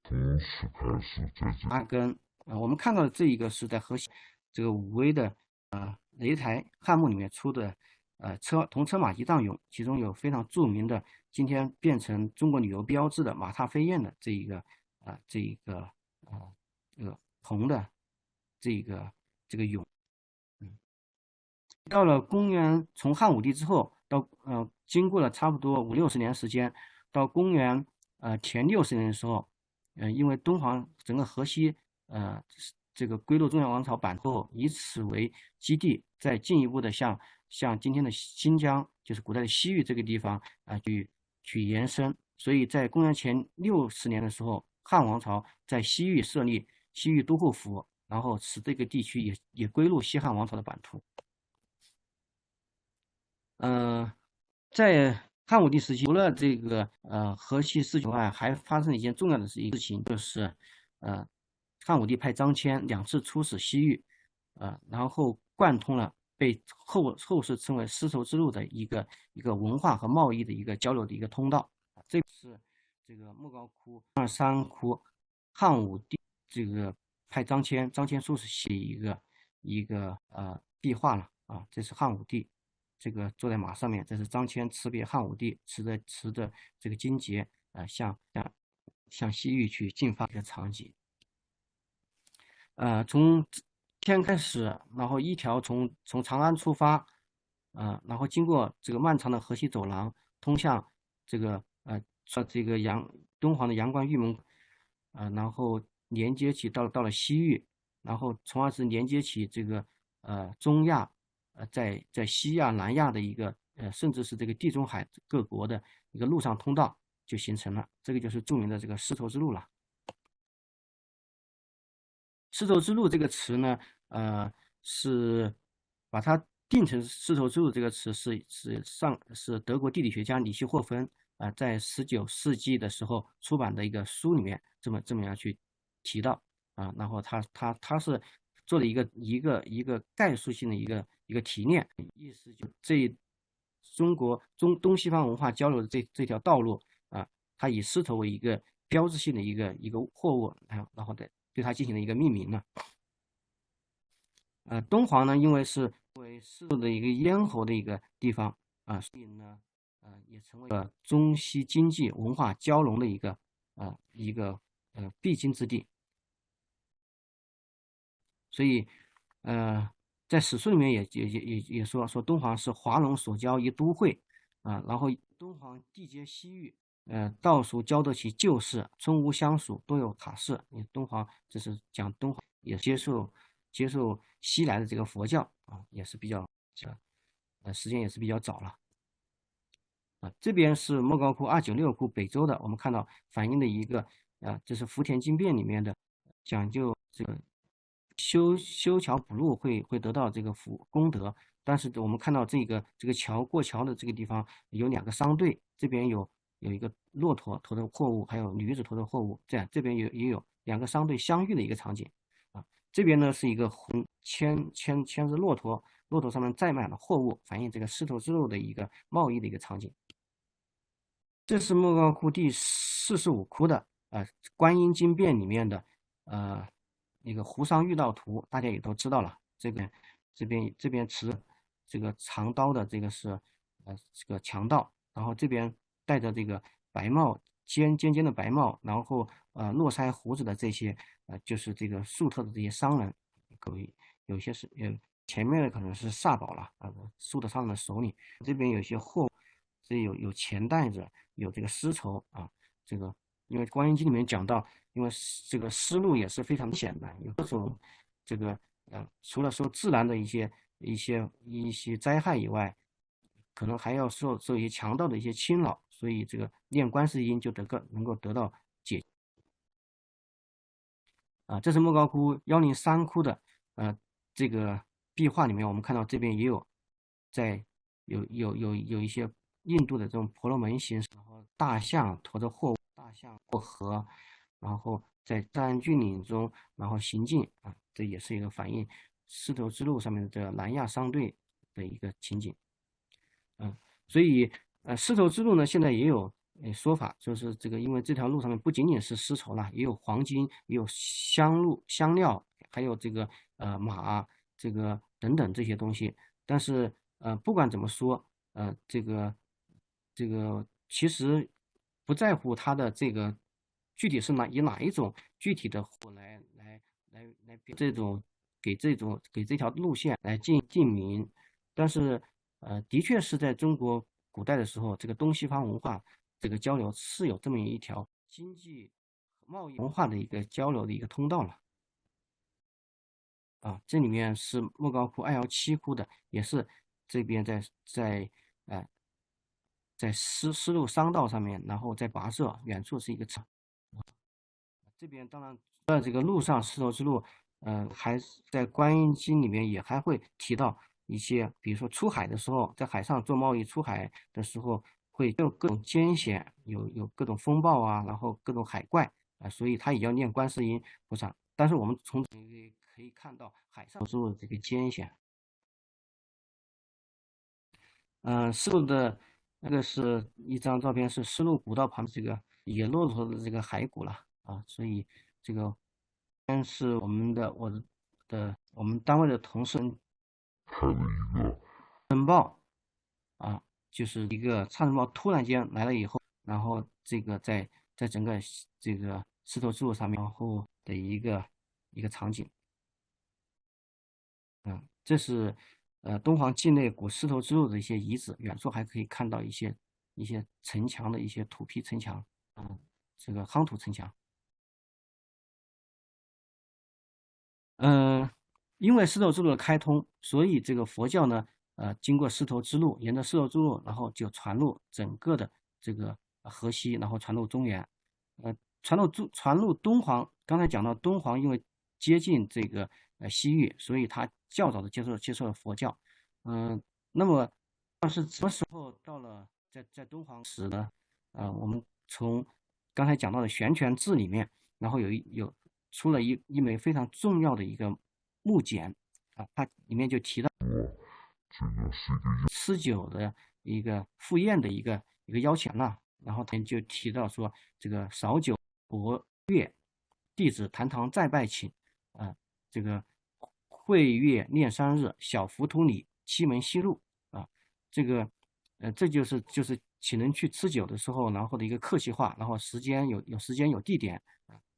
扎根我们看到的这一个是在河西这个武威的擂台汉墓里面出的铜车马仪仗俑，其中有非常著名的今天变成中国旅游标志的马踏飞燕的这个铜的这个俑。到了公元从汉武帝之后到经过了差不多50-60年时间，到公元前60年的时候，因为敦煌整个河西这个归入中原王朝版后，以此为基地，再进一步的像今天的新疆，就是古代的西域这个地方去延伸。所以在公元前60年的时候，汉王朝在西域设立西域都护府，然后使这个地区也归入西汉王朝的版图。在汉武帝时期，除了这个河西事件外，还发生了一件重要的事情，就是汉武帝派张骞2次出使西域，然后贯通了被后世称为丝绸之路的一个文化和贸易的一个交流的一个通道。这是这个莫高窟23窟，汉武帝这个派张骞出使西一个壁画了这是汉武帝。这个坐在马上面，这是张骞辞别汉武帝，持着这个荆棘向西域去进发的一个场景。从天开始，然后一条从长安出发，然后经过这个漫长的河西走廊，通向这个这个敦煌的阳关玉门，然后连接起到了西域，然后从而是连接起这个中亚，在西亚、南亚的一个甚至是这个地中海各国的一个陆上通道就形成了，这个就是著名的这个丝绸之路了。丝绸之路这个词呢，是把它定成丝绸之路这个词是德国地理学家里希霍芬在19世纪的时候出版的一个书里面这么样去提到然后他是做了一个概述性的一个提炼，意思就中国东西方文化交流的这条道路它以丝绸为一个标志性的一个货物然后对它进行了一个命名了。敦煌呢，因为是作为丝绸的一个咽喉的一个地方所以呢，也成为了中西经济文化交融的一个必经之地。所以，在史书里面也说敦煌是华龙所交一都会然后敦煌地接西域，道属交得起旧事，村屋相属，多有塔寺。敦煌这是讲敦煌也接受西来的这个佛教也是比较时间也是比较早了这边是莫高窟296窟北周的，我们看到反映的一个这是福田经变里面的讲究这个修桥补路会得到这个功德，但是我们看到这个过桥的这个地方有2个商队，这边有一个骆驼驮的货物，还有女子驮的货物，这边也有2个商队相遇的一个场景这边呢是一个牵着骆驼，骆驼上面载满了货物，反映这个丝绸之路的一个贸易的一个场景。这是莫高窟第45窟的观音经变里面的一个湖上御道图，大家也都知道了。这边持这个长刀的这个是这个强盗，然后这边戴着这个白帽尖的白帽，然后络腮胡子的这些就是这个粟特的这些商人，有些是前面的可能是萨宝了粟特商人的首领，这边有些货这有钱袋子，有这个丝绸这个因为《观音经》里面讲到，因为这个丝路也是非常险的，有各种这个除了受自然的一些灾害以外，可能还要受一些强盗的一些侵扰，所以这个念观世音就能够得到解这是莫高窟103窟的这个壁画里面，我们看到这边也有有一些印度的这种婆罗门形式，然后大象驮着货物，大象过河，然后在自然峻岭中然后行进这也是一个反映丝绸之路上面的这个南亚商队的一个情景所以丝绸之路呢现在也有说法，就是这个因为这条路上面不仅仅是丝绸了，也有黄金，也有香料，还有这个马这个等等这些东西，但是不管怎么说这个其实不在乎它的这个具体是以哪一种具体的货来给这条路线来定名，但是的确是在中国古代的时候，这个东西方文化这个交流是有这么一条经济、贸易、文化的一个交流的一个通道了。这里面是莫高窟217窟的，也是这边在丝路商道上面，然后在跋涉，远处是一个城。这边当然在这个路上丝绸之路，还在观音经里面也还会提到一些，比如说出海的时候，在海上做贸易，出海的时候会有各种艰险，有各种风暴然后各种海怪所以他也要念观世音菩萨。但是我们从可以看到海上之路的这个艰险。丝路的那个是一张照片，是丝路古道旁这个野骆驼的这个骸骨了所以这个是我们单位的同事拍了一个申报就是一个沙尘暴突然间来了以后，然后这个在整个这个丝绸之路上面，然后的一个场景这是敦煌境内古丝绸之路的一些遗址，远处还可以看到一些城墙的一些土坯城墙，这个夯土城墙。嗯，因为丝绸之路的开通，所以这个佛教呢，经过丝绸之路，沿着丝绸之路，然后就传入整个的这个河西，然后传入中原，传入敦煌。刚才讲到敦煌，因为接近这个西域，所以它较早的接受了佛教。那么什么时候到了在敦煌时呢？我们从刚才讲到的《悬泉志》里面，然后出了一枚非常重要的一个木简它里面就提到吃酒的一个赴宴的一个邀请了，然后他就提到说这个少酒薄乐，弟子坛堂再拜请，这个会月念三日，小浮屠礼，七门西入这个这就是请人去吃酒的时候，然后的一个客气话，然后时间有地点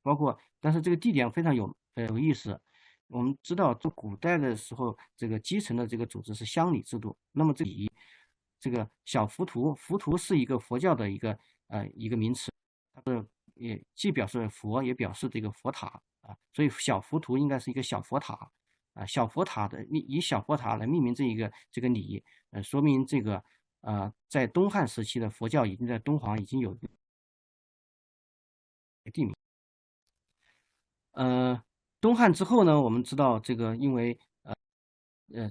包括但是这个地点非常有意思。我们知道，在古代的时候，这个基层的这个组织是乡里制度。那么这个小浮屠，浮屠是一个佛教的一个名词，它是也既表示佛，也表示这个佛塔所以小浮屠应该是一个小佛塔小佛塔以小佛塔来命名这个礼，说明这个在东汉时期的佛教已经在敦煌已经有地名。东汉之后呢，我们知道这个因为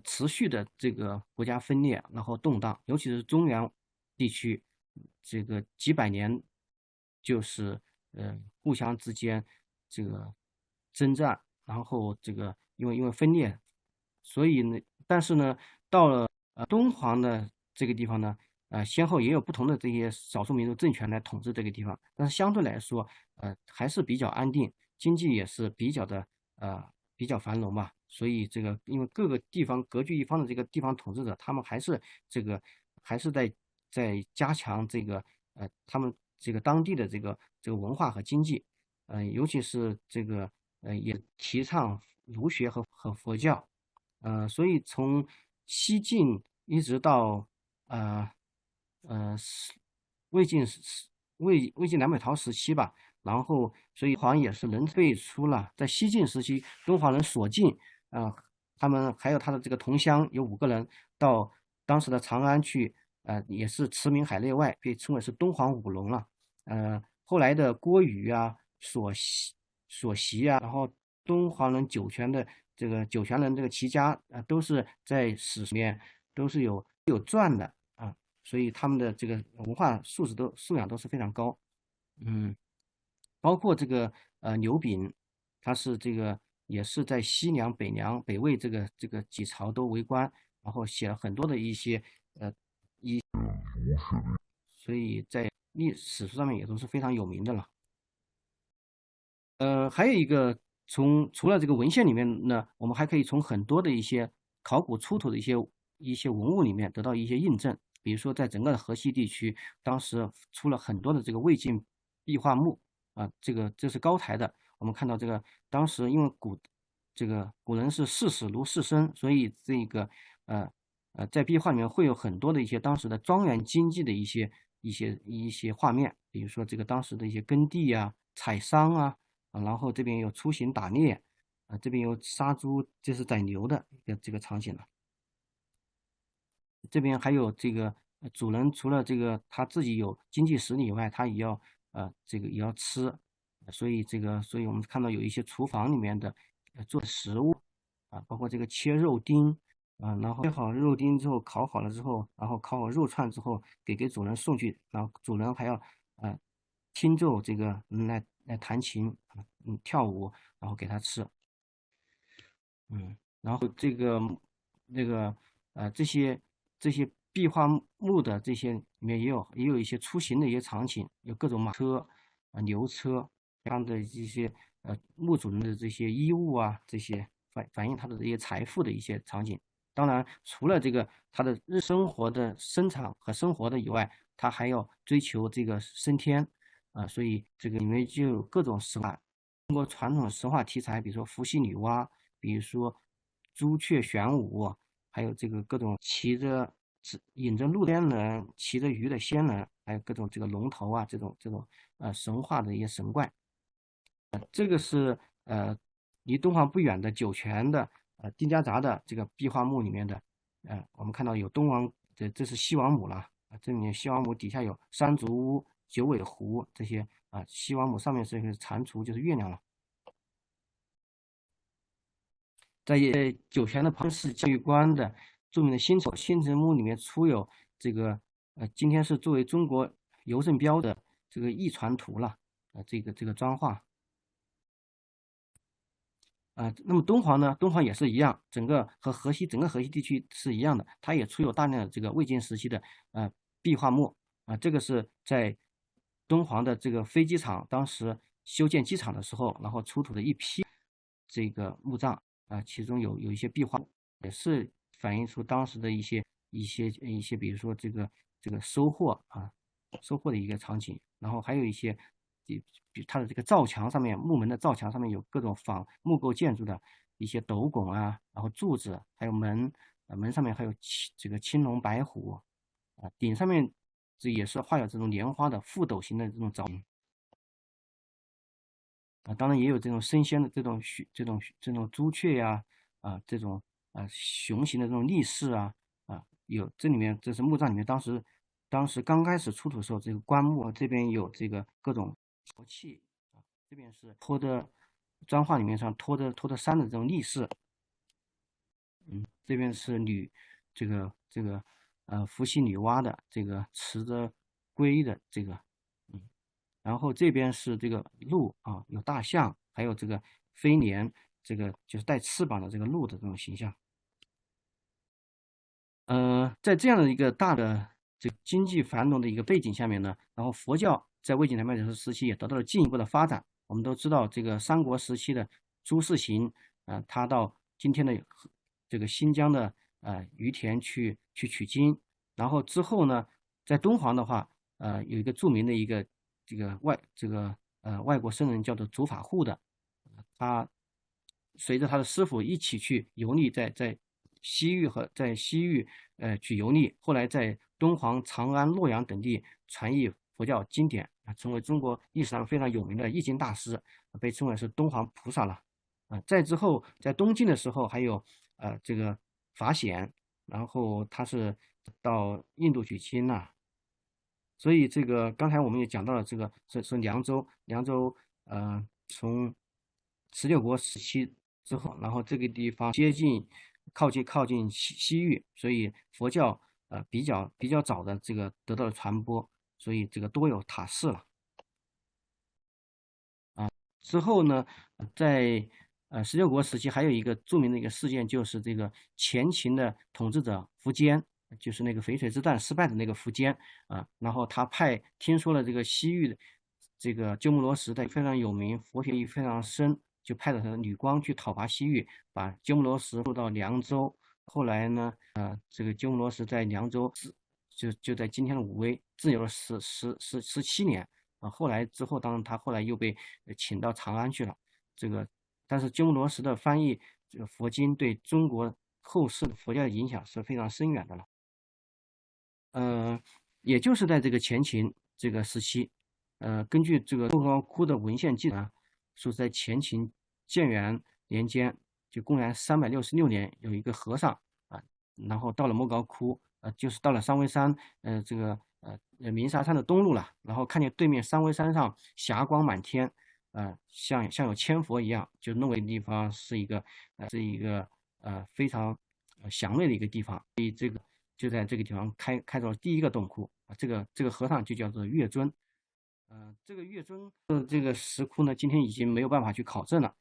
持续的这个国家分裂，然后动荡，尤其是中原地区，这个几百年就是互相之间这个征战，然后这个因为分裂，所以呢，但是呢，到了敦煌的这个地方呢，先后也有不同的这些少数民族政权来统治这个地方，但是相对来说，还是比较安定，经济也是比较繁荣吧。所以这个因为各个地方割据一方的这个地方统治者，他们还是在加强他们这个当地的这个文化和经济，尤其是也提倡儒学和佛教，所以从西晋一直到呃呃魏晋魏晋南北朝时期吧，然后所以敦煌也是人辈出了，在西晋时期，敦煌人所进他们还有他的这个同乡有5个人到当时的长安去，也是驰名海内外，被称为是敦煌五龙了。后来的郭瑜索席然后敦煌人酒泉人这个齐家都是在史里面都是有传的所以他们的这个文化素养都是非常高。嗯，包括这个刘炳，他是也是在西凉、北凉、北魏这个几朝都为官，然后写了很多的一些所以在历史书上面也都是非常有名的了。还有一个除了这个文献里面呢，我们还可以从很多的一些考古出土的一些文物里面得到一些印证。比如说，在整个的河西地区，当时出了很多的这个魏晋壁画墓这是高台的。我们看到当时因为古人是视死如视生，所以在壁画里面会有很多的一些当时的庄园经济的一些画面，比如说当时的一些耕地采桑然后这边有出行打猎这边有杀猪，就是宰牛的这个场景了。这边还有主人除了他自己有经济实力以外，他也要也要吃，所以我们看到有一些厨房里面的做食物包括切肉丁然后切好肉丁之后烤好了之后，然后烤好肉串之后给主人送去，然后主人还要听奏来弹琴跳舞，然后给他吃。然后那个这些壁画墓的这些里面也有一些出行的一些场景，有各种马车牛车这样的一些墓主人的这些衣物这些反映他的这些财富的一些场景。当然，除了他的日生活的生产和生活的以外，他还要追求升天所以里面就有各种神话，中国传统神话题材，比如说伏羲女娲，比如说朱雀玄武还有这个各种引着鹿的仙人，骑着鱼的仙人，还有各种这个龙头啊，这种神话的一些神怪。这个是离敦煌不远的酒泉的丁家闸的这个壁画墓里面的，我们看到有敦煌这是西王母了啊，这里面西王母底下有山竹屋、九尾狐这些啊，西王母上面是一个蟾蜍，就是月亮了。在酒泉的旁是教育观的著名的新城墓里面出有这个今天是作为中国邮政标的这个驿传图了这个砖画。那么敦煌呢？敦煌也是一样，整个河西地区是一样的，它也出有大量的这个魏晋时期的壁画墓这个是在敦煌的这个飞机场当时修建机场的时候，然后出土的一批这个墓葬其中有一些壁画，也是反映出当时的一些，比如说这个收获的一个场景，然后还有一些。比它的这个灶墙上面，木门的灶墙上面有各种仿木构建筑的一些斗拱啊，然后柱子，还有门，门上面还有这个青龙白虎，顶上面这也是画有这种莲花的覆斗形的这种造型，当然也有这种升仙的这种朱雀呀，这种熊形的这种立式有这里面这是墓葬里面当时刚开始出土的时候，这个棺木这边有这个各种陶器这边是托着砖画里面上托着山的这种立式，这边是这个伏羲女娲的这个持着龟的这个，然后这边是这个鹿有大象，还有这个飞廉，这个就是带翅膀的这个鹿的这种形象。在这样的一个大的这个经济繁荣的一个背景下面呢，然后佛教在魏晋南北朝时期也得到了进一步的发展。我们都知道，这个三国时期的朱士行，他到今天的这个新疆的于田去取经，然后之后呢，在敦煌的话，有一个著名的一个外国僧人叫做竺法护的，他随着他的师傅一起去游历在西域去游历，后来在敦煌、长安、洛阳等地传译佛教经典成为中国历史上非常有名的译经大师，被称为是敦煌菩萨了。再之后在东晋的时候还有这个法显，然后他是到印度取经了。所以这个刚才我们也讲到了，这个是凉州，从16国时期之后，然后这个地方靠近西域，所以佛教比较早的这个得到了传播，所以这个多有塔寺了。之后呢，在16国时期还有一个著名的一个事件，就是这个前秦的统治者苻坚，就是那个淝水之战失败的那个苻坚然后他听说了这个西域的这个鸠摩罗什的非常有名，佛学意非常深，就派了他的女光去讨伐西域，把鸠摩罗什送到凉州。后来呢，这个鸠摩罗什在凉州就在今天的武威自由了17年。后来之后，当然他后来又被请到长安去了。但是鸠摩罗什的翻译这个佛经对中国后世的佛教的影响是非常深远的了。也就是在这个前秦这个时期，根据这个莫高窟的文献记载说在前秦建元年间，就公元366年，有一个和尚然后到了莫高窟，就是到了三危山，鸣沙山的东路了，然后看见对面三危山上霞光满天，像有千佛一样，就认为地方是一个非常祥瑞的一个地方，所以就在这个地方开凿了第一个洞窟这个和尚就叫做月尊，这个月尊的这个石窟呢，今天已经没有办法去考证了，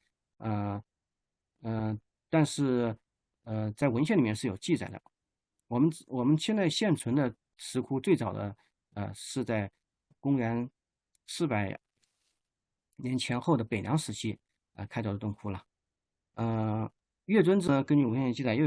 呃但是在文献里面是有记载的。我们现在现存的石窟最早的是在公元400年前后的北凉时期开凿的洞窟了。月尊呢，根据文献记载，又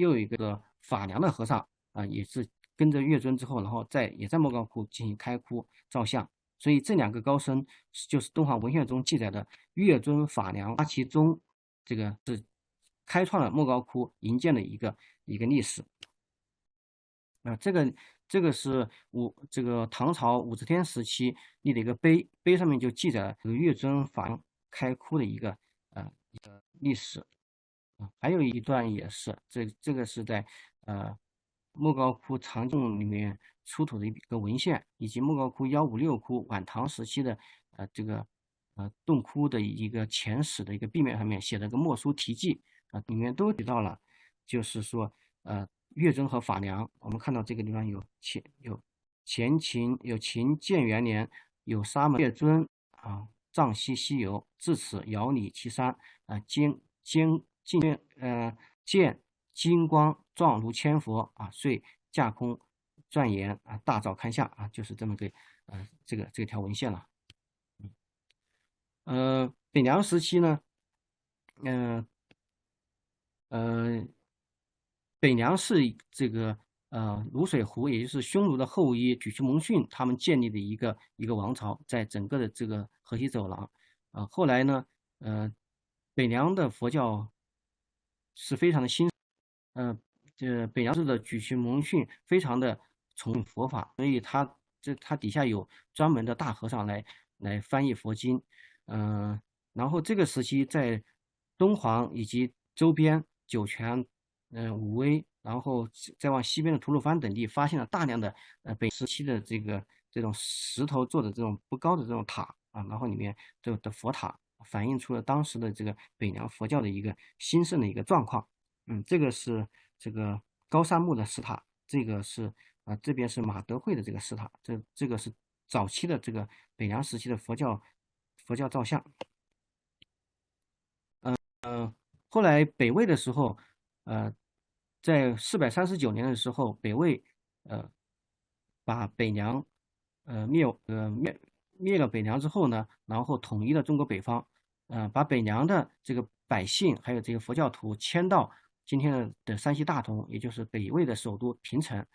有一个法梁的和尚也是跟着月尊之后，然后也在莫高窟进行开窟造像。所以这两个高僧就是敦煌文献中记载的月尊、法梁、阿奇宗，这个是开创了莫高窟营建的一个历史。这个是这个唐朝武则天时期立的一个碑，碑上面就记载了这个月尊法开窟的一个历史。还有一段也是，这个是在莫高窟藏洞里面出土的一个文献，以及莫高窟156窟晚唐时期的这个洞窟的一个前史的一个壁面上面写了个墨书题记里面都提到了，就是说月尊和法梁，我们看到这个地方有秦建元年有沙门月尊藏西西游，至此遥礼其山见金光状如千佛遂架空钻岩大照堪下就是这么个这条文献了。北凉时期呢，北凉是这个卤水湖，也就是匈奴的后裔沮渠蒙逊他们建立的一个王朝，在整个的这个河西走廊后来呢，北凉的佛教是非常的兴这北凉市的沮渠蒙逊非常的崇佛法，所以他底下有专门的大和尚来翻译佛经。然后这个时期在敦煌以及周边酒泉、武威，然后再往西边的吐鲁番等地，发现了大量的北时期的这种石头做的这种不高的这种塔然后里面的佛塔反映出了当时的这个北凉佛教的一个兴盛的一个状况。这个是这个高山木的石塔，这个是这边是马德会的这个石塔，这个是早期的这个北凉时期的佛教造像。后来北魏的时候，在439年的时候，北魏把北凉灭了北凉之后呢，然后统一了中国北方，把北凉的这个百姓还有这个佛教徒迁到今天的山西大同，也就是北魏的首都平城。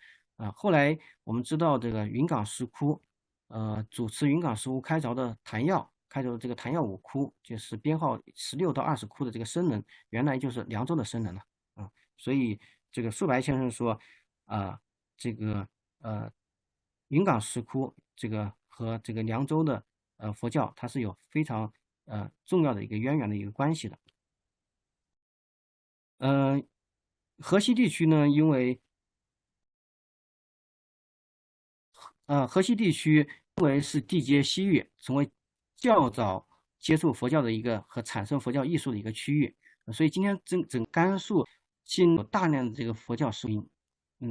后来我们知道这个云冈石窟，主持云冈石窟开凿的谭耀。开凿这个谭耀五窟，就是编号16到20窟的这个僧人，原来就是凉州的僧人了所以这个素白先生说这个云冈石窟这个和这个凉州的佛教，它是有非常重要的一个渊源的一个关系的。河西地区呢，因为河西地区因为是地接西域，成为较早接触佛教的一个和产生佛教艺术的一个区域，所以今天整甘肃进入大量的这个佛教石窟，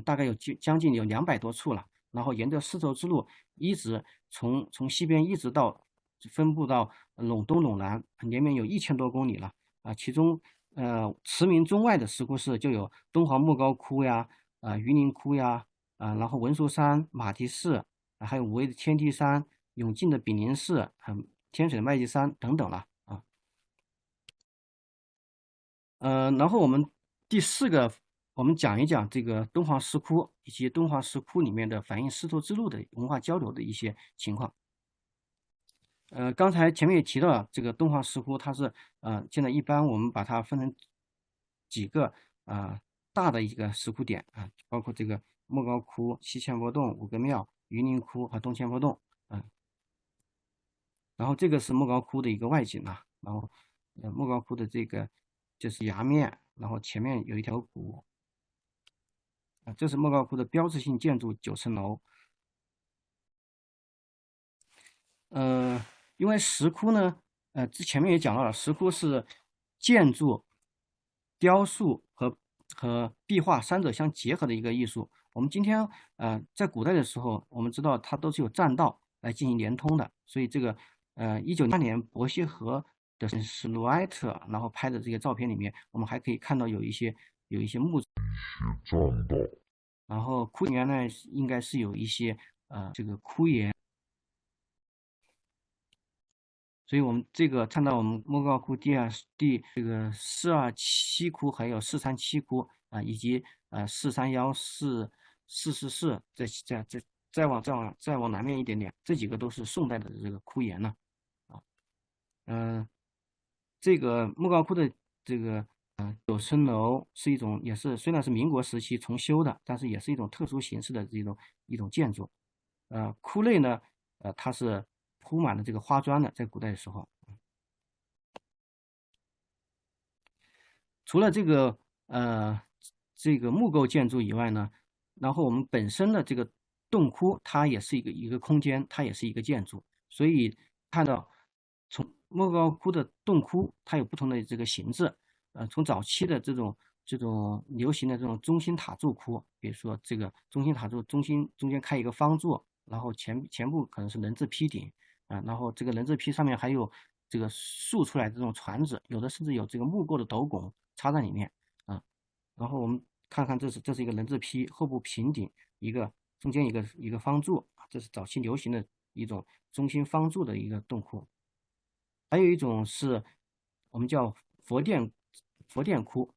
大概将近有200多处了。然后沿着丝绸之路一直从西边一直到分布到陇东陇南，连绵有1000多公里了其中驰名中外的石窟寺就有敦煌莫高窟呀榆林窟呀然后文殊山、马蹄寺还有武威的天梯山、永靖的炳灵寺天水的麦积山等等了然后我们第4个，我们讲一讲这个敦煌石窟以及敦煌石窟里面的反映丝绸之路的文化交流的一些情况。刚才前面也提到了，这个敦煌石窟它是现在一般我们把它分成几个大的一个石窟点包括这个莫高窟、西千佛洞、五个庙、榆林窟和东千佛洞然后这个是莫高窟的一个外景然后莫高窟的这个就是崖面，然后前面有一条谷这是莫高窟的标志性建筑9层楼。因为石窟呢，前面也讲到了，石窟是建筑、雕塑和壁画三者相结合的一个艺术。我们今天在古代的时候，我们知道它都是有栈道来进行连通的，所以这个1908年伯希和的是卢埃特，然后拍的这个照片里面，我们还可以看到有一些木栈道，然后窟园呢应该是有一些这个窟檐。所以我们这个看到我们莫高窟这个427窟还有437窟以及431、444，再往南面一点点，这几个都是宋代的这个窟檐呢这个莫高窟的这个九层楼是一种，也是虽然是民国时期重修的，但是也是一种特殊形式的一种建筑。窟内呢，它是铺满了这个花砖的，在古代的时候。除了这个木构建筑以外呢，然后我们本身的这个洞窟，它也是一个空间，它也是一个建筑。所以看到从莫高窟的洞窟，它有不同的这个形制。从早期的这种流行的这种中心塔柱窟，比如说这个中心塔柱中间开一个方柱，然后前部可能是人字批顶。然后这个人字批上面还有这个竖出来的这种船子，有的甚至有这个木构的斗拱插在里面。啊。然后我们看看这是一个人字批，后部平顶，中间一个方柱，这是早期流行的一种中心方柱的一个洞窟。还有一种是我们叫佛殿窟，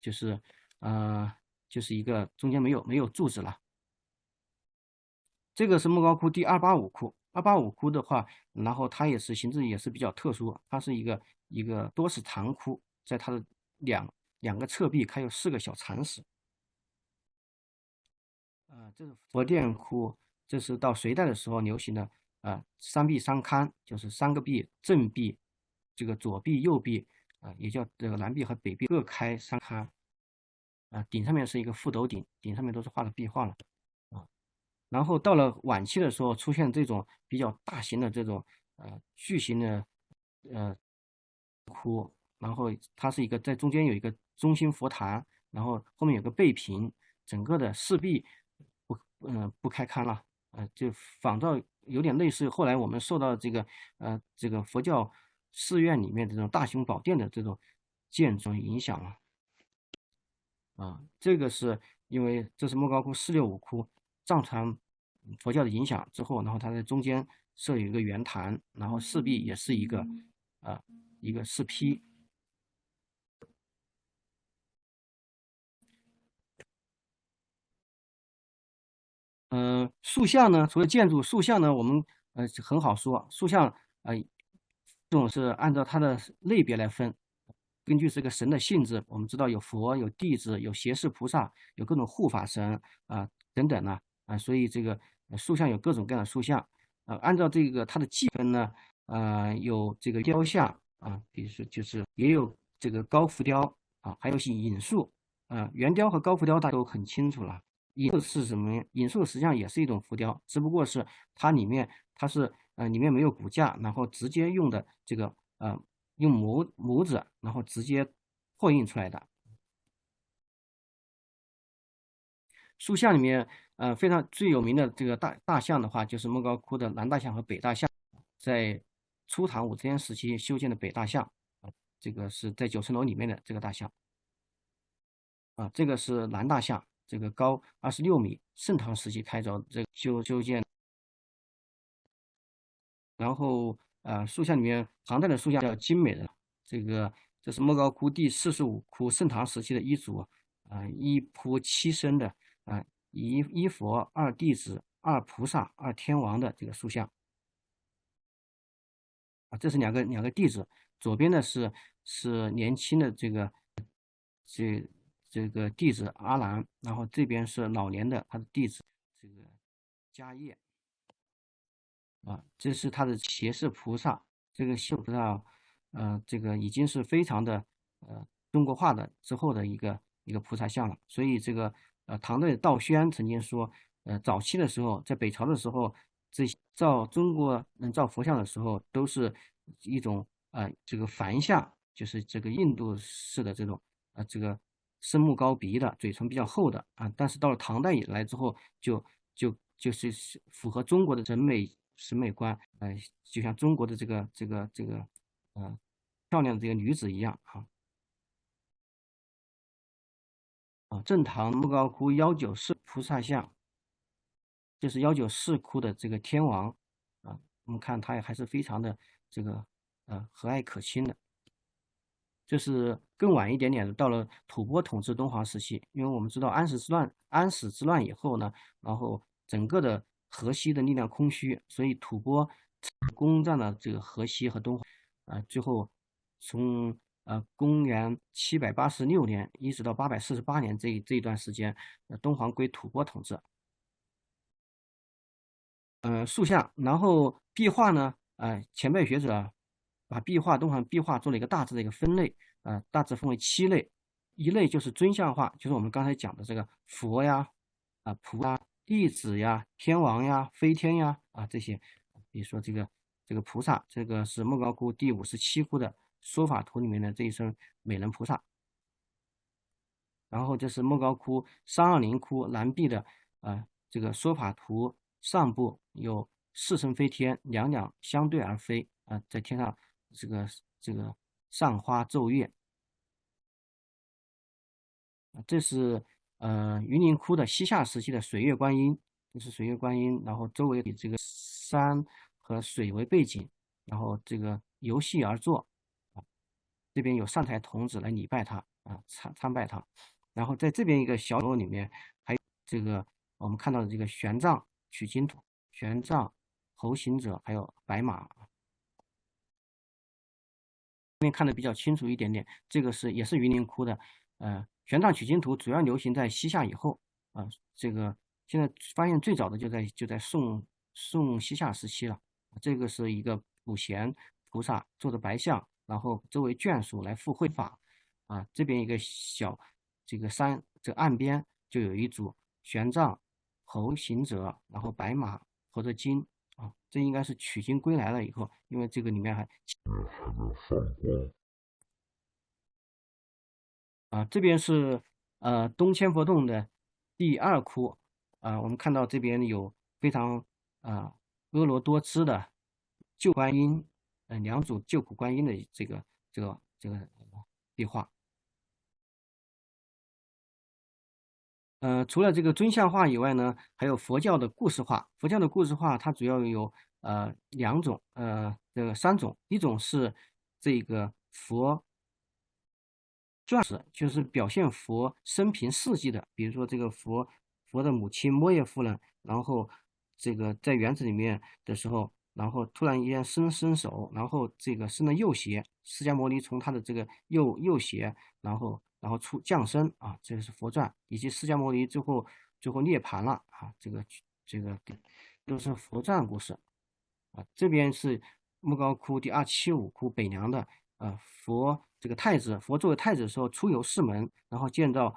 就是呃就是一个中间没有柱子了。这个是莫高窟第285窟。285窟的话，然后它也是形制也是比较特殊，它是一个多室堂窟，在它的两个侧壁开有4个小禅室。这是佛殿窟，这是到隋代的时候流行的三壁三龛，就是3个壁，正壁、这个左壁、右壁也叫这个南壁和北壁各开3龛。顶上面是一个覆斗顶，顶上面都是画的壁画了。然后到了晚期的时候，出现这种比较大型的这种巨型的窟，然后它是一个在中间有一个中心佛坛，然后后面有个背屏，整个的四壁不开龛了。就仿照有点类似后来我们受到这个佛教寺院里面这种大雄宝殿的这种建筑影响了。这个是因为这是莫高窟465窟藏传佛教的影响之后，然后它在中间设有一个圆坛，然后四壁也是一个四批。塑像呢，除了建筑，塑像呢，我们很好说，塑像这种是按照它的类别来分，根据这个神的性质，我们知道有佛、有弟子、有胁侍菩萨、有各种护法神等等呢。所以这个塑像有各种各样的塑像。按照这个它的计分呢，有这个雕像比如说就是也有这个高浮雕还有是引塑。圆雕和高浮雕大家都很清楚了。引塑是什么？引塑实际上也是一种浮雕，只不过是它里面没有骨架，然后直接用的这个用模子，然后直接拓印出来的。塑像里面非常最有名的这个大象的话，就是莫高窟的南大象和北大象，在初唐武则天时期修建的北大象。这个是在9层楼里面的这个大象。这个是南大象，这个高26米，盛唐时期开凿这个修建。然后塑像里面唐代的塑像比较精美的，这是莫高窟第45窟盛唐时期的一组一仆七身的一佛二弟子二菩萨二天王的这个塑像。这是两个弟子，左边的是年轻的这个弟子阿难，然后这边是老年的他的弟子这个迦叶。这是他的胁侍菩萨。这个胁侍菩萨这个已经是非常的中国化的之后的一个菩萨像了。所以这个唐代道宣曾经说，早期的时候在北朝的时候，这造中国人造佛像的时候都是一种这个梵像，就是这个印度式的这种这个深目高鼻的，嘴唇比较厚的但是到了唐代以来之后，就是符合中国的审美观。就像中国的这个漂亮的这个女子一样正堂莫高窟194菩萨像，就是194窟的这个天王我们看他也还是非常的这个和蔼可亲的。这是更晚一点点的，到了吐蕃统治敦煌时期。因为我们知道安史之乱以后呢，然后整个的河西的力量空虚，所以吐蕃攻占了这个河西和敦煌。最后从公元786年一直到848年这一段时间，敦煌归吐蕃统治。塑像，然后壁画呢，前辈学者把敦煌壁画做了一个大致的一个分类，大致分为7类，一类就是尊像画，就是我们刚才讲的这个佛呀、菩萨、弟子呀、天王呀、飞天呀这些，比如说这个菩萨，这个是莫高窟第57窟的说法图里面的这一尊美人菩萨，然后这是莫高窟320窟南壁的这个说法图上部有4身飞天，两两相对而飞在天上这个上花奏乐。这是云林窟的西夏时期的水月观音，这是水月观音，然后周围以这个山和水为背景，然后这个游戏而坐，这边有上台童子来礼拜他参拜他，然后在这边一个小角落里面还有这个我们看到的这个玄奘取经图、玄奘、猴行者还有白马。这边看的比较清楚一点点，这个也是云林窟的，玄奘取经图主要流行在西夏以后这个现在发现最早的就在宋西夏时期了，这个是一个普贤菩萨坐着白象，然后周围眷属来赴会法这边一个小这个岸边就有一组玄奘、猴行者，然后白马驮着经这应该是取经归来了以后，因为这个里面还没有放光这边是东千佛洞的第2窟我们看到这边有非常婀娜多姿的救观音2组救苦观音的这个壁画。除了这个尊像画以外呢，还有佛教的故事画。佛教的故事画它主要有2种，这个3种。一种是这个佛传史，就是表现佛生平事迹的，比如说这个佛的母亲摩耶夫人，然后这个在园子里面的时候，然后突然间伸手，然后这个伸了右胁，释迦牟尼从他的这个右胁，然后降生这个是佛传，以及释迦牟尼最后涅槃了这个都是佛传故事这边是莫高窟第275窟北梁的佛这个太子，佛作为太子的时候出游4门，然后见着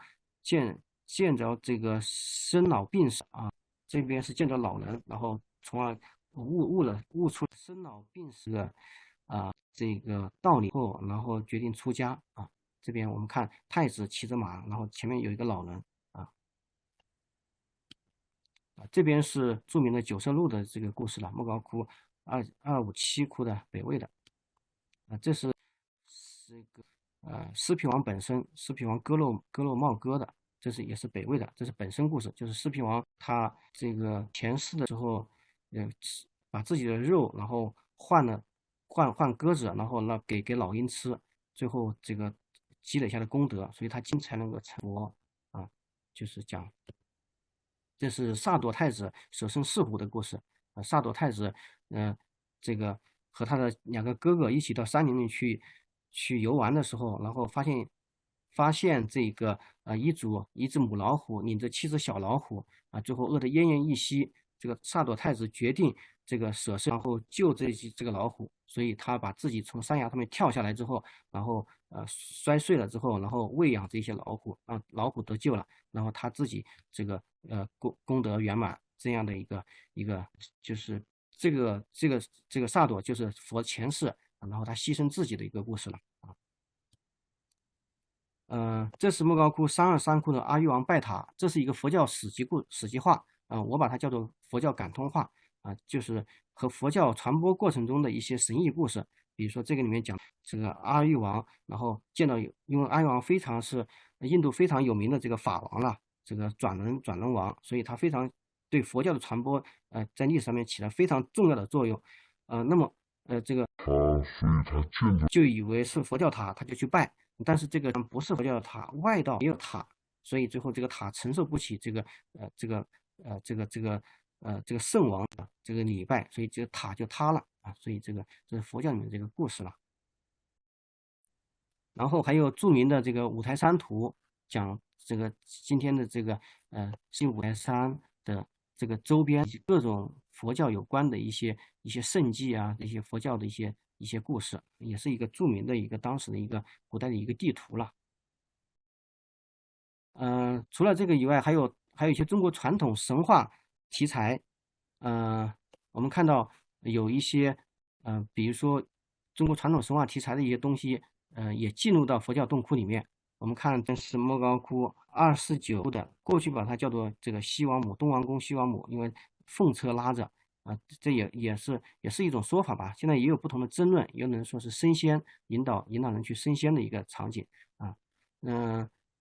这个生老病死这边是见着老人，然后从而悟出生老病死的这个道理后，然后决定出家这边我们看太子骑着马，然后前面有一个老人这边是著名的九色鹿的这个故事了，莫高窟257窟的北魏的这是这个狮皮王本身，狮皮王割肉帽割的，也是北魏的，这是本身故事，就是狮皮王他这个前世的时候，把自己的肉然后换鸽子，然后给老鹰吃，最后这个积累下的功德，所以他今才能够成佛就是讲。这是萨朵太子舍身饲虎的故事萨朵太子这个和他的2个哥哥一起到山里面去游玩的时候，然后发现这个一只母老虎领着7只小老虎最后饿得奄奄一息。这个萨朵太子决定这个舍身，然后救这个老虎，所以他把自己从山崖上面跳下来之后，然后摔碎了之后，然后喂养这些老虎，让老虎得救了，然后他自己这个功德圆满这样的一个就是这个萨朵就是佛前世，然后他牺牲自己的一个故事了这是莫高窟323窟的阿育王拜塔，这是一个佛教史籍画我把它叫做佛教感通画就是和佛教传播过程中的一些神异故事，比如说这个里面讲这个阿育王，然后见到因为阿育王是印度非常有名的这个法王了，这个转轮王，所以他非常对佛教的传播在历史上面起了非常重要的作用那么这个所以他就以为是佛教塔，他就去拜。但是这个不是佛教的塔，外道也有塔，所以最后这个塔承受不起这个圣王的这个礼拜，所以这个塔就塌了所以这是佛教里面这个故事了。然后还有著名的这个五台山图，讲这个今天的这个新五台山的这个周边各种佛教有关的一些圣迹啊，一些佛教的一些故事，也是一个著名的一个当时的一个古代的一个地图了。除了这个以外，还有一些中国传统神话题材，呃，我们看到有一些，比如说中国传统神话题材的一些东西，也进入到佛教洞窟里面。我们看这是莫高窟249的，过去把它叫做这个西王母，东王公西王母，因为凤车拉着啊，这也是一种说法吧。现在也有不同的争论，有人说是升仙，引导人去升仙的一个场景啊，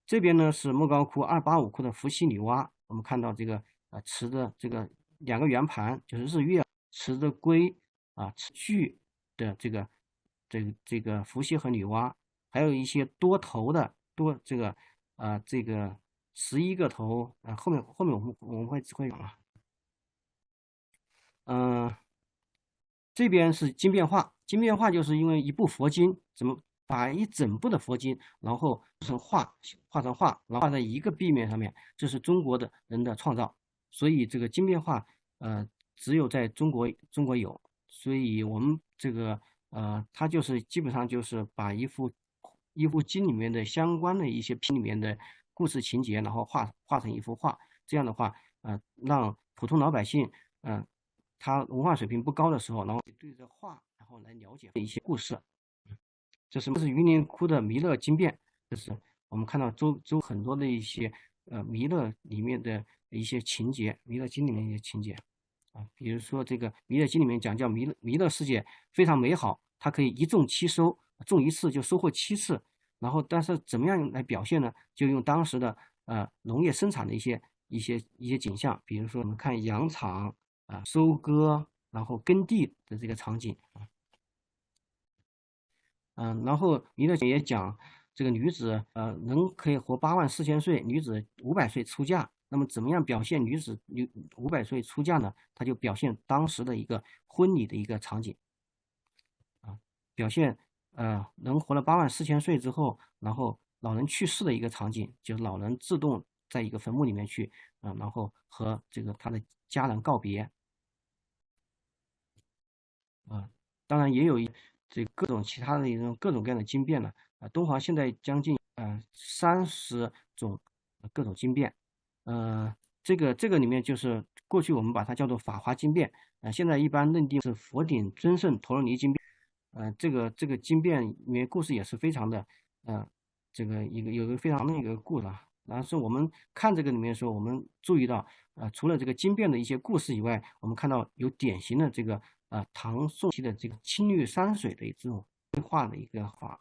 这边呢是莫高窟285窟的伏羲女娲，我们看到这个持着这个2个圆盘，就是日月持着龟持具的这个伏羲和女娲，还有一些多头的这个11个头后面我们会讲啊，嗯、这边是经变化，经变化就是因为一部佛经，怎么把一整部的佛经，然后画成画，然后画在一个壁面上面，这是中国的人的创造，所以这个经变化，只有在中国有，所以我们这个它就是基本上就是把一幅经里面的相关的一些品里面的故事情节，然后画成一幅画，这样的话，让普通老百姓，他文化水平不高的时候，然后对着画，然后来了解一些故事。这是云林窟的弥勒经变，就是我们看到周很多的一些弥勒里面的一些情节，弥勒经里面的一些情节啊，比如说这个弥勒经里面讲叫弥勒世界非常美好，它可以一种七收，种一次就收获7次。然后，但是怎么样来表现呢？就用当时的农业生产的一些景象，比如说我们看羊场收割，然后耕地的这个场景啊。然后弥勒也讲这个女子人可以活84000岁，女子500岁出嫁。那么怎么样表现女500岁出嫁呢？他就表现当时的一个婚礼的一个场景啊，表现人活了84000岁之后，然后老人去世的一个场景，就是老人自动在一个坟墓里面去然后和这个他的家人告别啊。当然也有这各种其他的一种各种各样的经变了敦煌现在将近30种各种经变，这个里面就是过去我们把它叫做法华经变，现在一般认定是佛顶尊胜陀罗尼经变，这个经变里面故事也是非常的，这个有个非常的一个故事啊。然后是我们看这个里面的时候，我们注意到，除了这个经变的一些故事以外，我们看到有典型的这个唐宋期的这个青绿山水的这种绘画的一个画。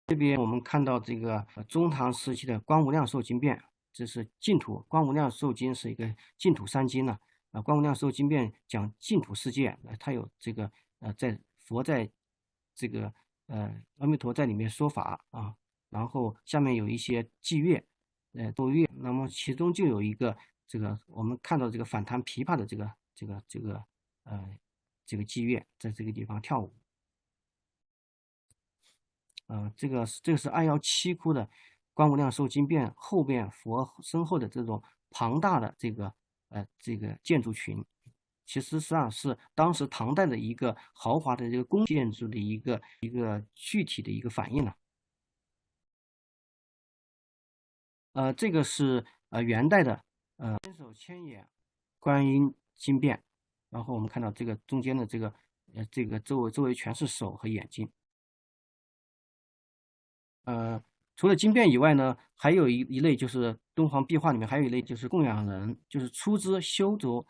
这边我们看到这个中唐时期的观无量寿经变，这是净土。观无量寿经是一个净土三经呢。观无量寿经变讲净土世界，它有这个佛在这个阿弥陀在里面说法啊，然后下面有一些祭乐，奏乐，那么其中就有一个这个我们看到这个反弹琵琶的这个祭乐，在这个地方跳舞。这个是217窟的观无量寿经变后边佛身后的这种庞大的这个建筑群，其实实际上是当时唐代的一个豪华的这个宫建筑的一个具体的一个反应了。这个是元代的千手千眼观音经变，然后我们看到这个中间的这个周围全是手和眼睛。除了经变以外呢，还有一类就是敦煌壁画里面还有一类就是供养人，就是出资修筑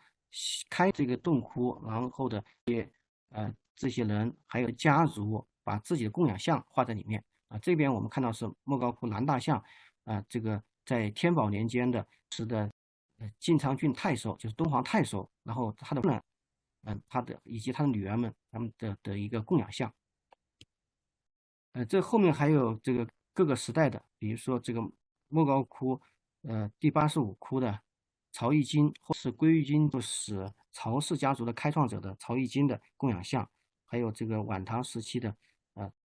开这个洞窟，然后的这些人还有家族把自己的供养像画在里面这边我们看到是莫高窟南大像这个在天宝年间的晋昌郡太守，就是敦煌太守，然后他的以及他的女儿们他们的一个供养像。这后面还有这个各个时代的，比如说这个莫高窟，第85窟的曹义金，或是归玉经，就是曹氏家族的开创者的曹义金的供养像，还有这个晚唐时期的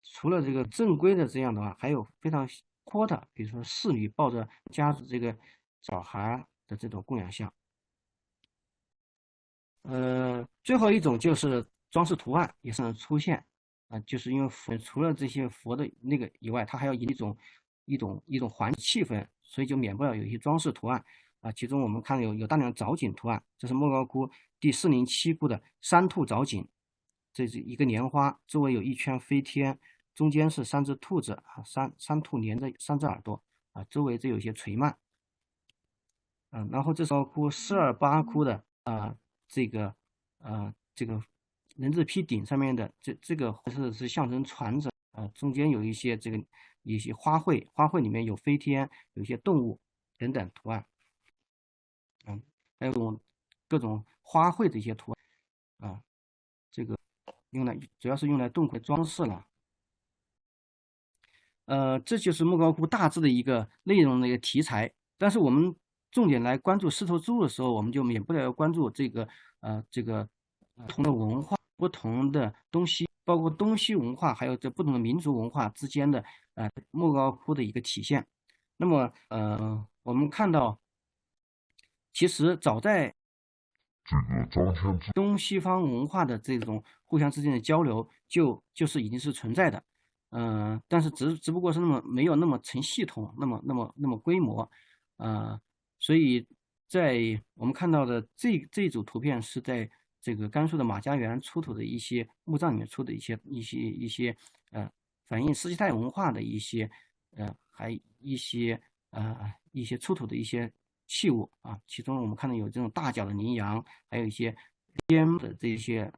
除了这个正规的这样的话，还有非常阔的，比如说侍女抱着家这个小孩的这种供养像。最后一种就是装饰图案也是能出现就是因为佛除了这些佛的那个以外，它还要以一种环境气氛，所以就免不了有一些装饰图案其中我们看有大量藻井图案，这是莫高窟第407窟的三兔藻井，这是一个莲花，周围有一圈飞天，中间是3只兔子三兔连着3只耳朵周围这有一些垂蔓然后这是莫高窟428窟的这个人字披顶上面的这个是象征传承中间有一些花卉，花卉里面有飞天，有一些动物等等图案，还有各种花卉的一些图案这个主要是用来洞窟装饰了。这就是莫高窟大致的一个内容的一个题材，但是我们重点来关注丝绸之路的时候，我们就免不了要关注这个不同的文化、不同的东西，包括东西文化，还有这不同的民族文化之间的莫高窟的一个体现。那么我们看到，其实早在东西方文化的这种互相之间的交流，就是已经是存在的。但是只不过是没有那么成系统，那么规模，所以在我们看到的这一组图片是在这个甘肃的马家园出土的一些墓葬里面出的一些反映斯基泰文化的还一些出土的一些器物其中我们看到有这种大角的羚羊，还有一些边的这些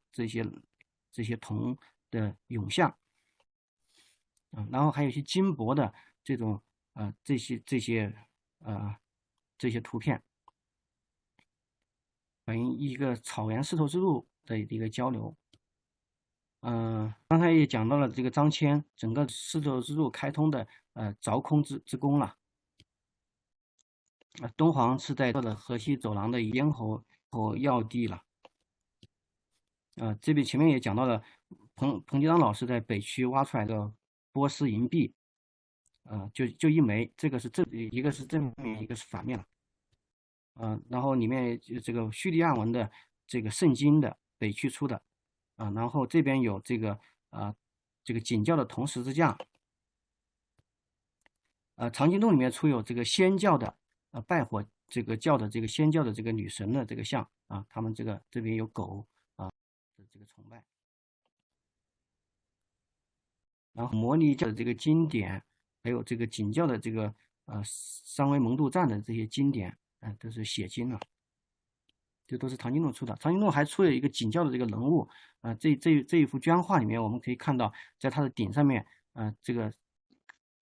铜的俑像。然后还有一些金箔的这种这些图片，反映一个草原丝绸之路的一个交流。刚才也讲到了这个张骞整个丝绸之路开通的凿空之功了。敦煌是在这的河西走廊的咽喉和要地了。这边前面也讲到了彭吉章老师在北区挖出来的波斯银币，就一枚，这个是一个是正面，一个是反面了。然后里面这个叙利亚文的这个圣经的北区出的，然后这边有这个景教的铜十字架，藏经洞里面出有这个仙教的拜火这个教的这个仙教的这个女神的这个像他们这边有狗的这个崇拜。然后摩尼教的这个经典，还有这个景教的这个三维蒙度赞的这些经典，都是写经了，这都是唐金洞出的。唐金洞还出了一个景教的这个人物，这一幅绢画里面我们可以看到，在它的顶上面，这个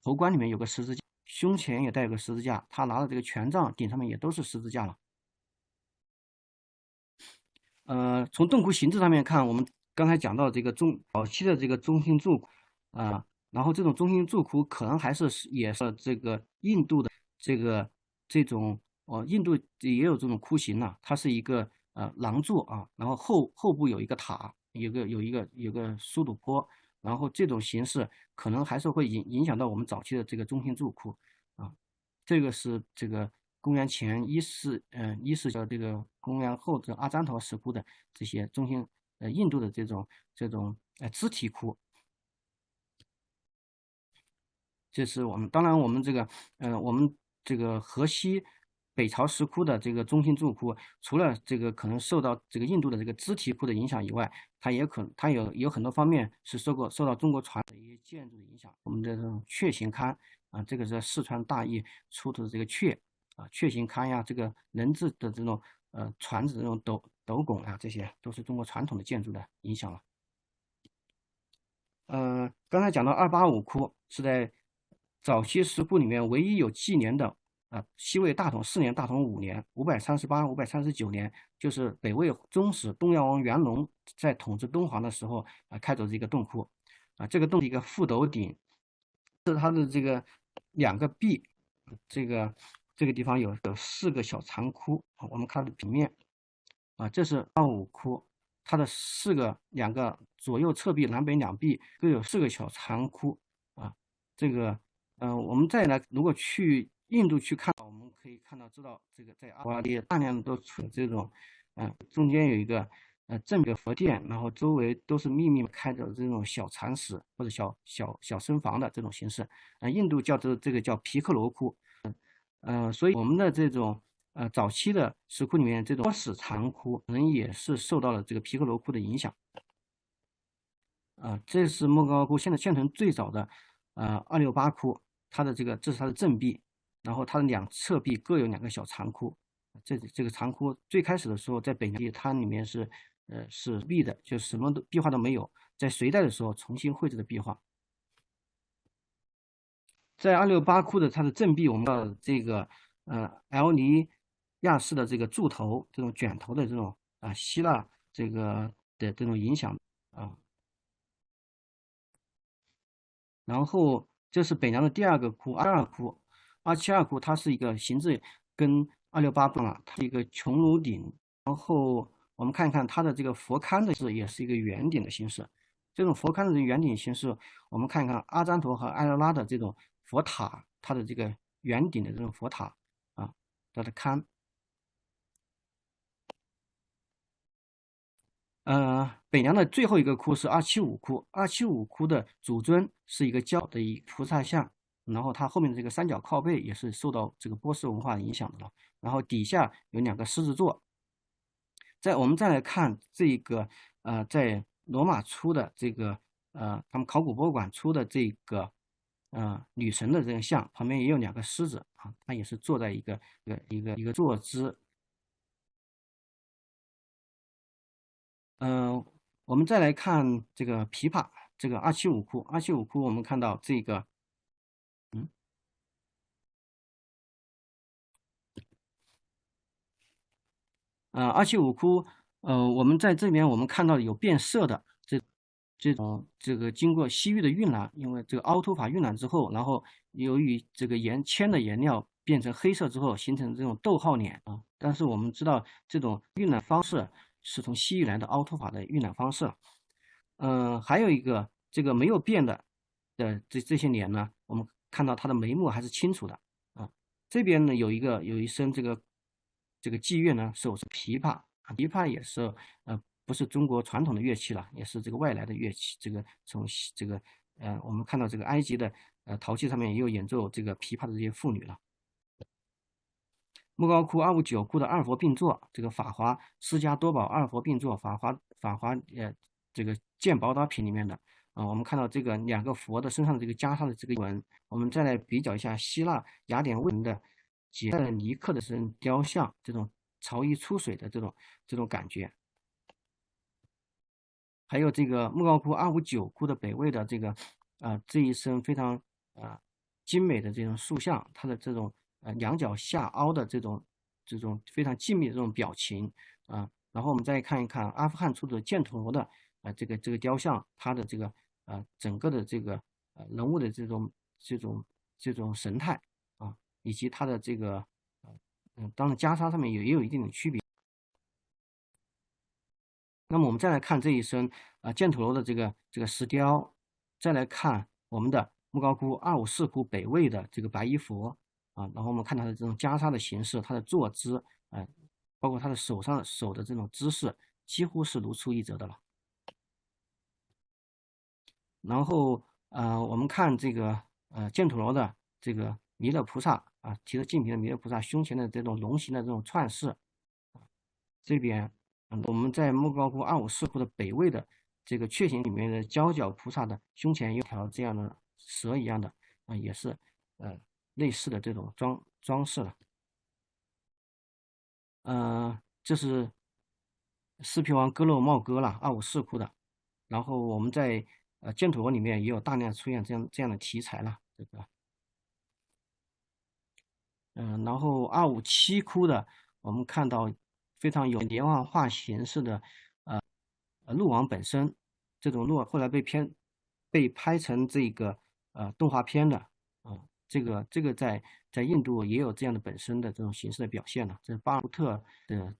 头冠里面有个十字架，胸前也带有个十字架，他拿的这个权杖顶上面也都是十字架了。从洞窟形制上面看，我们刚才讲到这个早期的这个中心柱然后这种中心柱窟可能也是这个印度的这种印度也有这种窟形它是一个廊柱然后后部有一个塔，有个疏堵坡，然后这种形式可能还是会影响到我们早期的这个中心柱窟这个是这个公元前1世纪这个公元后的阿占陀石窟的这些印度的这种肢体窟。这是当然我们这个河西北朝石窟的这个中心柱窟，除了这个可能受到这个印度的这个支提窟的影响以外，它有很多方面是受到中国传统的一些建筑的影响。我们的这种雀形龛这个是四川大邑出土的这个雀形龛呀，这个人字的这种船子这种斗拱这些都是中国传统的建筑的影响了。刚才讲到285窟是在早期石窟里面唯一有纪年的西魏大统4年、大统5年538、539年，就是北魏宗室东阳王元隆在统治东皇的时候开凿这个洞窟这个洞一个覆斗顶，是它的这个2个壁，这个地方有4个小长窟我们看平面这是25窟，它的两个左右侧壁南北两壁各有4个小长窟啊。这个我们再来如果去印度去看，我们可以知道这个在阿瓦蒂大量的都处这种中间有一个正个佛殿，然后周围都是密密开着这种小禅室或者小僧房的这种形式。印度叫这个叫毗克罗窟。所以我们的这种早期的石窟里面这种多室长窟，可能也是受到了这个毗克罗窟的影响。这是莫高窟现存最早的268窟，这是它的正壁，然后它的两侧壁各有2个小长窟。这个长窟最开始的时候在北疆它里面是壁的，就什么壁画都没有，在隋代的时候重新绘制的壁画。在268窟的它的正壁，我们的这个L 尼亚式的这个柱头，这种卷头的这种希腊这个的这种影响啊。然后这是北疆的第2个窟，22窟，272窟，它是一个形制跟268不一样，它是一个穹庐顶。然后我们看一看它的这个佛龛的也是一个圆顶的形式。这种佛龛的圆顶形式，我们看一看阿占陀和艾勒拉的这种佛塔，它的这个圆顶的这种佛塔啊，它的龛。北疆的最后一个窟是275窟，275窟的主尊是一个焦的一菩萨像，然后它后面的这个三角靠背也是受到这个波斯文化影响的了。然后底下有2个狮子座。我们再来看这个在罗马出的这个他们考古博物馆出的这个女神的这个像，旁边也有2个狮子啊，它也是坐在一个坐姿。我们再来看这个琵琶，这个275窟，275窟我们看到这个275窟，我们在这边我们看到有变色的这个经过西域的晕染，因为这个凹凸法晕染之后，然后由于这个铅的颜料变成黑色之后，形成这种逗号脸啊。但是我们知道这种晕染方式是从西域来的凹凸法的晕染方式。还有一个这个没有变的这些脸呢，我们看到它的眉目还是清楚的啊。这边呢有一声这个妓乐呢，手是琵琶，琵琶也是不是中国传统的乐器了，也是这个外来的乐器。这个从这个我们看到这个埃及的陶器上面也有演奏这个琵琶的这些妇女了。莫高窟259窟的二佛并坐，这个法华释迦多宝二佛并坐，法华这个鉴宝塔品里面的我们看到这个2个佛的身上的这个袈裟的这个纹。我们再来比较一下希腊雅典卫城的杰的尼克的这种雕像，这种潮衣出水的这种感觉。还有这个莫高窟259窟的北魏的这一身非常精美的这种塑像，它的这种两脚下凹的这种非常静谧的这种表情然后我们再看一看阿富汗出的犍陀罗的这个雕像，它的这个整个的这个人物的这种神态以及它的这个当然袈裟上面也有一定的区别。那么我们再来看这一身犍陀罗的这个石雕，再来看我们的莫高窟254窟北魏的这个白衣佛然后我们看它的这种袈裟的形式，它的坐姿包括它的手的这种姿势，几乎是如出一辙的了。然后我们看这个犍陀罗的这个弥勒菩萨提着净瓶的弥勒菩萨胸前的这种龙形的这种串饰，这边我们在莫高窟254窟的北魏的这个阙形里面的交角菩萨的胸前有条这样的蛇一样的也是类似的这种装饰了。这是四皮王哥勒茂哥了254窟的。然后我们在犍陀罗里面也有大量出现这样的题材了，这个然后257窟的我们看到非常有连环画形式的鹿王本身，这种鹿后来被拍成这个动画片的这个在印度也有这样的本身的这种形式的表现了。这是巴尔特的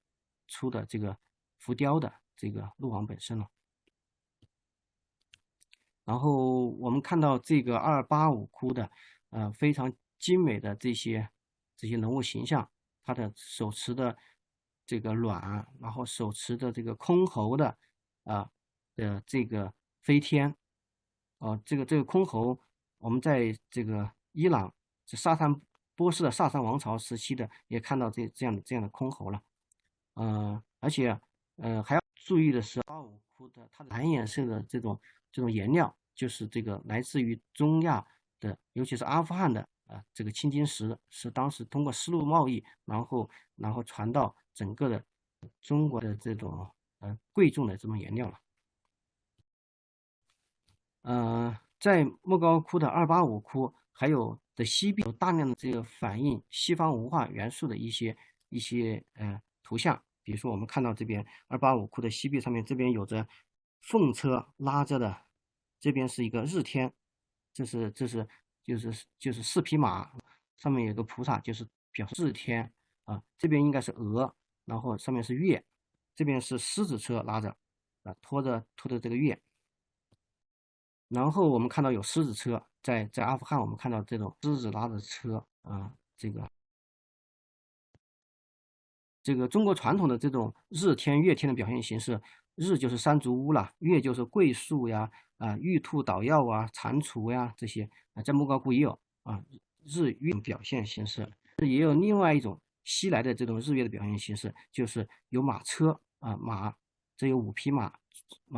出的这个浮雕的这个路王本身了。然后我们看到这个285窟的非常精美的这些人物形象，他的手持的这个卵，然后手持的这个箜篌的这个飞天，这个箜篌，我们在这个伊朗波斯的萨珊王朝时期的也看到这样的箜篌了，而且还要注意的是，285窟的它的蓝颜色的这种颜料，就是这个来自于中亚的，尤其是阿富汗的这个青金石，是当时通过丝路贸易，然后传到整个的中国的这种贵重的这种颜料了。在莫高窟的285窟还有的西壁有大量的这个反映西方文化元素的一些图像，比如说我们看到这边285窟的西壁上面，这边有着凤车拉着的，这边是一个日天，就是4匹马，上面有个菩萨，就是表示日天这边应该是鹅，然后上面是月，这边是狮子车拉着拖着这个月。然后我们看到有狮子车，在阿富汗我们看到这种狮子拉的车这个中国传统的这种日天月天的表现形式，日就是山竹屋了，月就是桂树呀玉兔捣药蟾蜍呀这些在莫高窟也有日月表现形式，也有另外一种西来的这种日月的表现形式，就是有马车这有5匹马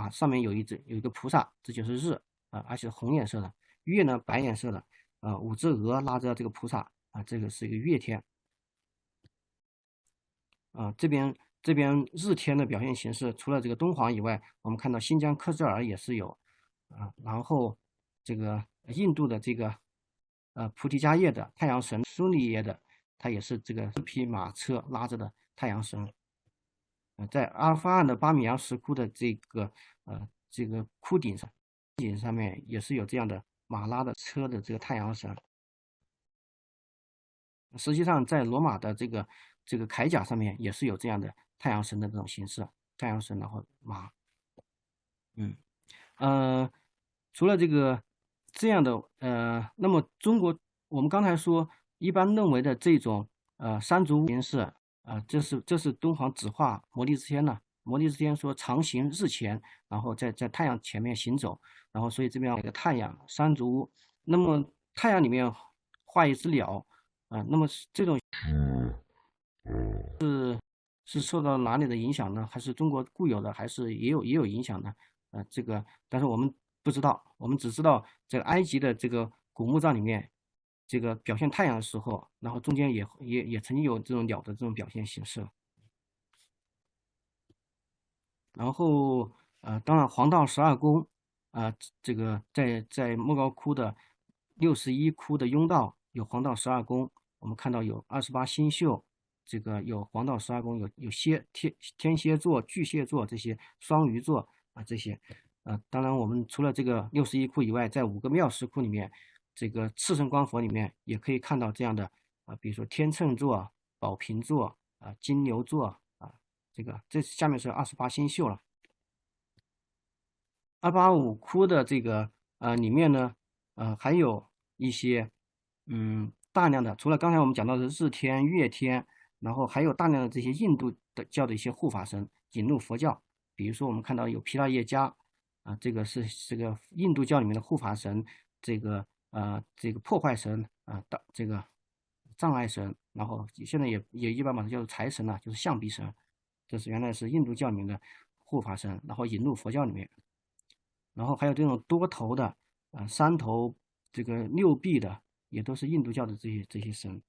上面有一个菩萨，这就是日而且是红颜色的，月呢白颜色的5只鹅拉着这个菩萨这个是一个月天这边日天的表现形式，除了这个敦煌以外，我们看到新疆克孜尔也是有然后这个印度的这个菩提迦叶的太阳神苏里耶的，它也是这个4匹马车拉着的太阳神在阿富汗的巴米扬石窟的这个窟顶上面也是有这样的马拉的车的这个太阳神。实际上，在罗马的这个铠甲上面也是有这样的太阳神的这种形式，太阳神然后马，除了这样的那么中国我们刚才说一般认为的这种山竹形式这是敦煌纸画摩利支天呢。摩利支天说常行日前，然后在太阳前面行走，然后所以这边有一个太阳山竹屋。那么太阳里面画一只鸟那么这种是受到哪里的影响呢？还是中国固有的，还是也有影响呢？这个但是我们不知道，我们只知道这个埃及的这个古墓葬里面，这个表现太阳的时候，然后中间也曾经有这种鸟的这种表现形式。然后当然黄道12宫这个在莫高窟的61窟的甬道有黄道12宫，我们看到有28星宿，这个有黄道12宫，有天蝎座、巨蟹座这些双鱼座这些当然我们除了这个61窟以外，在5个庙石窟里面，这个次生光佛里面也可以看到这样的比如说天秤座、宝瓶座金牛座这下面是28星宿了。285窟的这个里面呢还有一些大量的，除了刚才我们讲到的日天月天，然后还有大量的这些印度的教的一些护法神引入佛教，比如说我们看到有毗拉耶迦这个是这个印度教里面的护法神，这个破坏神这个障碍神，然后现在也一般把它叫做财神就是象鼻神，这是原来是印度教里面的护法神，然后引入佛教里面。然后还有这种多头的3头这个6臂的，也都是印度教的这些神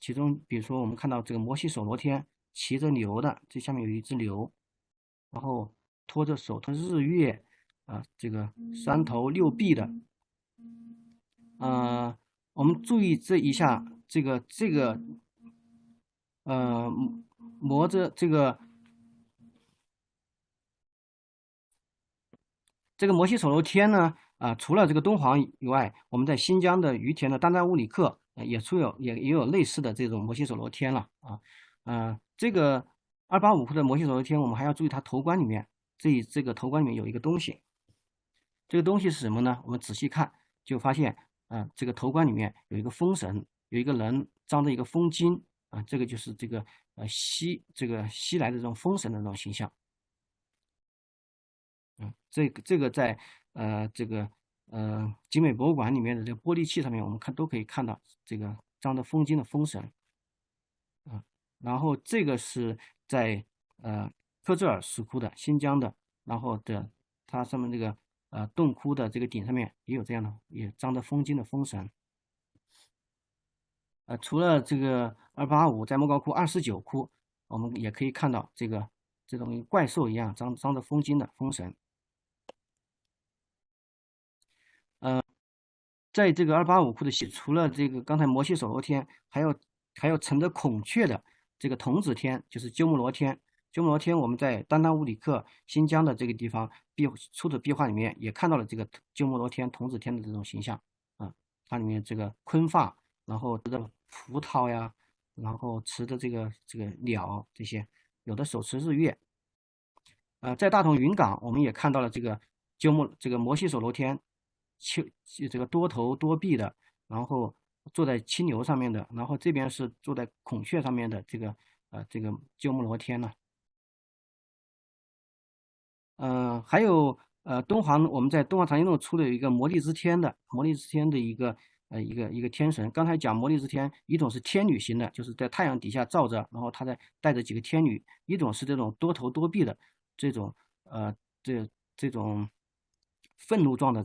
其中比如说我们看到这个摩西首罗天骑着牛的，这下面有一只牛，然后拖着手托日月这个3头6臂的我们注意这一下这个磨着这个摩西首罗天呢除了这个敦煌以外，我们在新疆的于田的丹丹乌里克也有类似的这种摩西首罗天了这个285窟的摩西手榴天，我们还要注意它头冠里面，这个头冠里面有一个东西，这个东西是什么呢？我们仔细看就发现，这个头冠里面有一个风神，有一个人张着一个风巾，这个就是这个西来的这种风神的这种形象。这个在集美博物馆里面的这个玻璃器上面，我们都可以看到这个张着风巾的风神。然后这个是在克孜尔石窟的新疆的，然后它上面这个洞窟的这个顶上面也有这样的，也张着风巾的风神。除了这个285，在莫高窟249窟，我们也可以看到这种怪兽一样张着风巾的风神。在这个285窟的除了这个刚才摩西手榴天，还有乘着孔雀的这个童子天，就是鸠摩罗天。鸠摩罗天我们在丹丹乌里克新疆的这个地方出土壁画里面也看到了这个鸠摩罗天童子天的这种形象它里面这个坤发，然后这个葡萄呀，然后持着这个鸟这些，有的手持日月。在大同云冈，我们也看到了这个摩西手榴天，这个多头多臂的，然后坐在青牛上面的，然后这边是坐在孔雀上面的这个鸠摩罗天呢。还有我们在敦煌藏经洞出了有一个魔力之天的一个天神。刚才讲魔力之天，一种是天女型的，就是在太阳底下照着，然后他在带着几个天女；一种是这种多头多臂的这种呃这种愤怒状的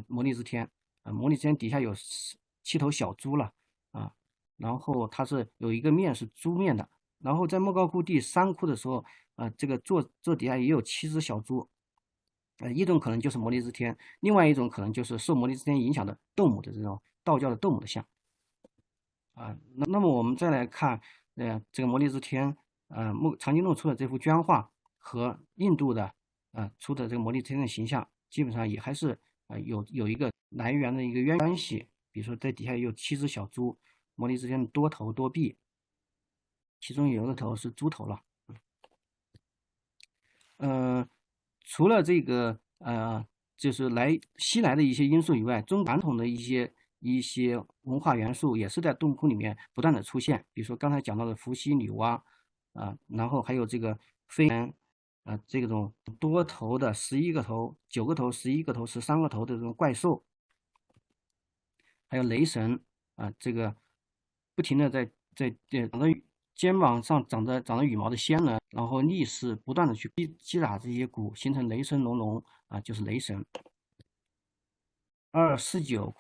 魔力之天。魔力之天底下有7头小猪了啊，然后它是有一个面是猪面的。然后在莫高窟第3窟的时候，这个座底下也有7只小猪，一种可能就是摩尼之天，另外一种可能就是受摩尼之天影响的斗母的这种道教的斗母的像。那么我们再来看，这个摩尼之天，藏经洞出的这幅绢画和印度的出的这个摩尼之天的形象，基本上也还是有一个来源的一个关系。比如说在底下也有7只小猪，摩尼之天多头多臂。其中有一个头是猪头了。除了这个就是西来的一些因素以外，中传统的一些文化元素也是在洞窟里面不断的出现。比如说刚才讲到的伏羲女娲然后还有这个飞人这种多头的11个头、9个头、11个头、13个头的这种怪兽，还有雷神这个不停的在长着肩膀上长着羽毛的仙人，然后逆势不断的去击打这些鼓，形成雷声隆隆就是雷神。249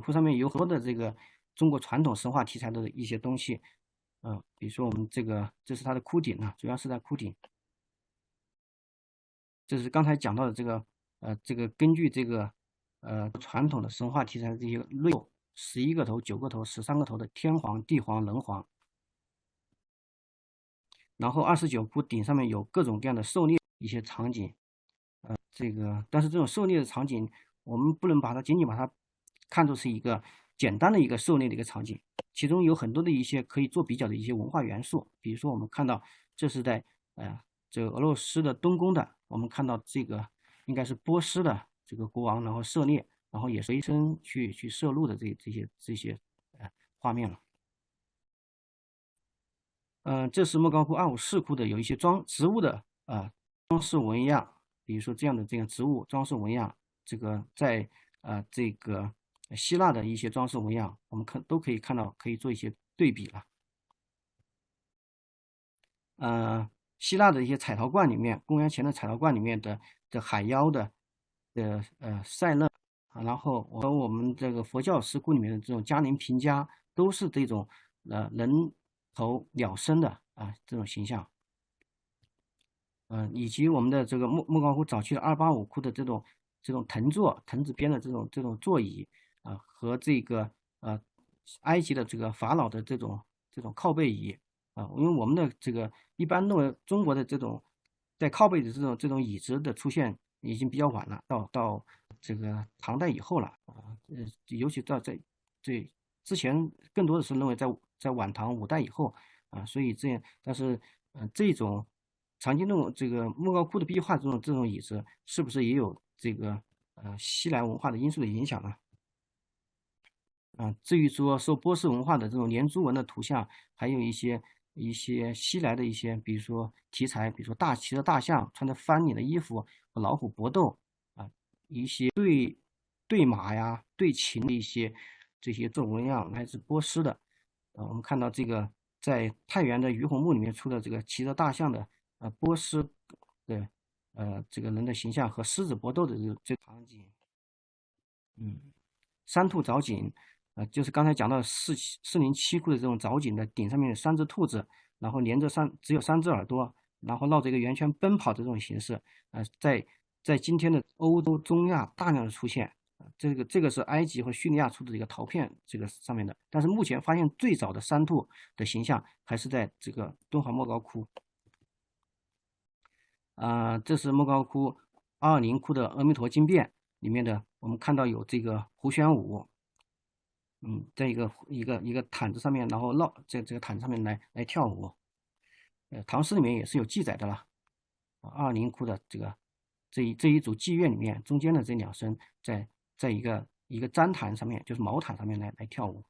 窟上面有很多的这个中国传统神话题材的一些东西，比如说我们这是它的窟顶主要是在窟顶。这是刚才讲到的这个根据这个传统的神话题材的这些11个头、9个头、13个头的天皇、地皇、人皇。然后29窟顶上面有各种各样的狩猎一些场景，但是这种狩猎的场景，我们不能仅仅把它看作是一个简单的一个狩猎的一个场景，其中有很多的一些可以做比较的一些文化元素。比如说我们看到这是在这个俄罗斯的东宫的，我们看到这个应该是波斯的这个国王，然后狩猎，然后也随身去摄入的这些画面了。这是莫高窟254窟的有一些植物的装饰纹样，比如说这样的植物装饰纹样，这个在这个希腊的一些装饰纹样，我们都可以看到，可以做一些对比了。希腊的一些彩陶罐里面，公元前的彩陶罐里面的海妖的赛勒然后我们这个佛教石窟里面的这种迦陵频伽，都是这种人头鸟身的这种形象。以及我们的这个莫高窟早期的285窟的这种藤子编的这种座椅和这个埃及的这个法老的这种靠背椅因为我们的这个一般认为中国的这种带靠背的这种椅子的出现已经比较晚了，到这个唐代以后了尤其到这之前更多的是认为在晚唐5代以后所以但是这种长津洞这个莫高窟的壁画这种椅子，是不是也有这个西来文化的因素的影响呢？至于说受波斯文化的这种连珠纹的图像，还有一些西来的一些，比如说题材，比如说骑着大象，穿着翻领的衣服和老虎搏斗一些对马呀、对禽的这些这种纹样，来自波斯的。我们看到这个在太原的于洪墓里面出的这个骑着大象的波斯的这个人的形象和狮子搏斗的这个场景。三兔藻井，就是刚才讲到407窟的这种藻井的顶上面有3只兔子，然后连着只有3只耳朵，然后绕着一个圆圈奔跑的这种形式，在今天的欧洲、中亚大量的出现。这个是埃及和叙利亚出的一个陶片，这个上面的。但是目前发现最早的山兔的形象还是在这个敦煌莫高窟。这是莫高窟220窟的阿弥陀经变里面的，我们看到有这个胡旋舞，在一个毯子上面，然后这个毯子上面来跳舞。唐诗里面也是有记载的了。220窟的这一组妓院里面，中间的这2声在一个毡毯上面，就是毛毯上面来跳舞。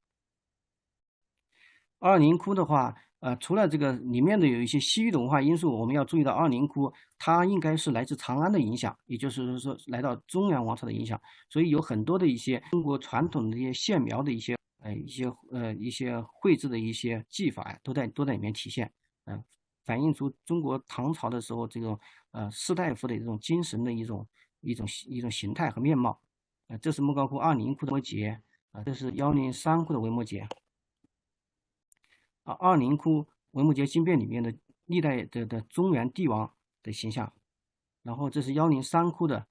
220窟的话，除了这个里面的有一些西域的文化因素，我们要注意到220窟它应该是来自长安的影响，也就是说来到中原王朝的影响，所以有很多的一些中国传统的一些线描的一些绘制的一些技法都在里面体现，反映出中国唐朝的时候这种士大夫的这种精神的一种形态和面貌。这是莫高窟220窟的维摩诘，这是103窟的维摩诘。220窟维摩诘经变里面的历代的中原帝王的形象，然后这是103窟的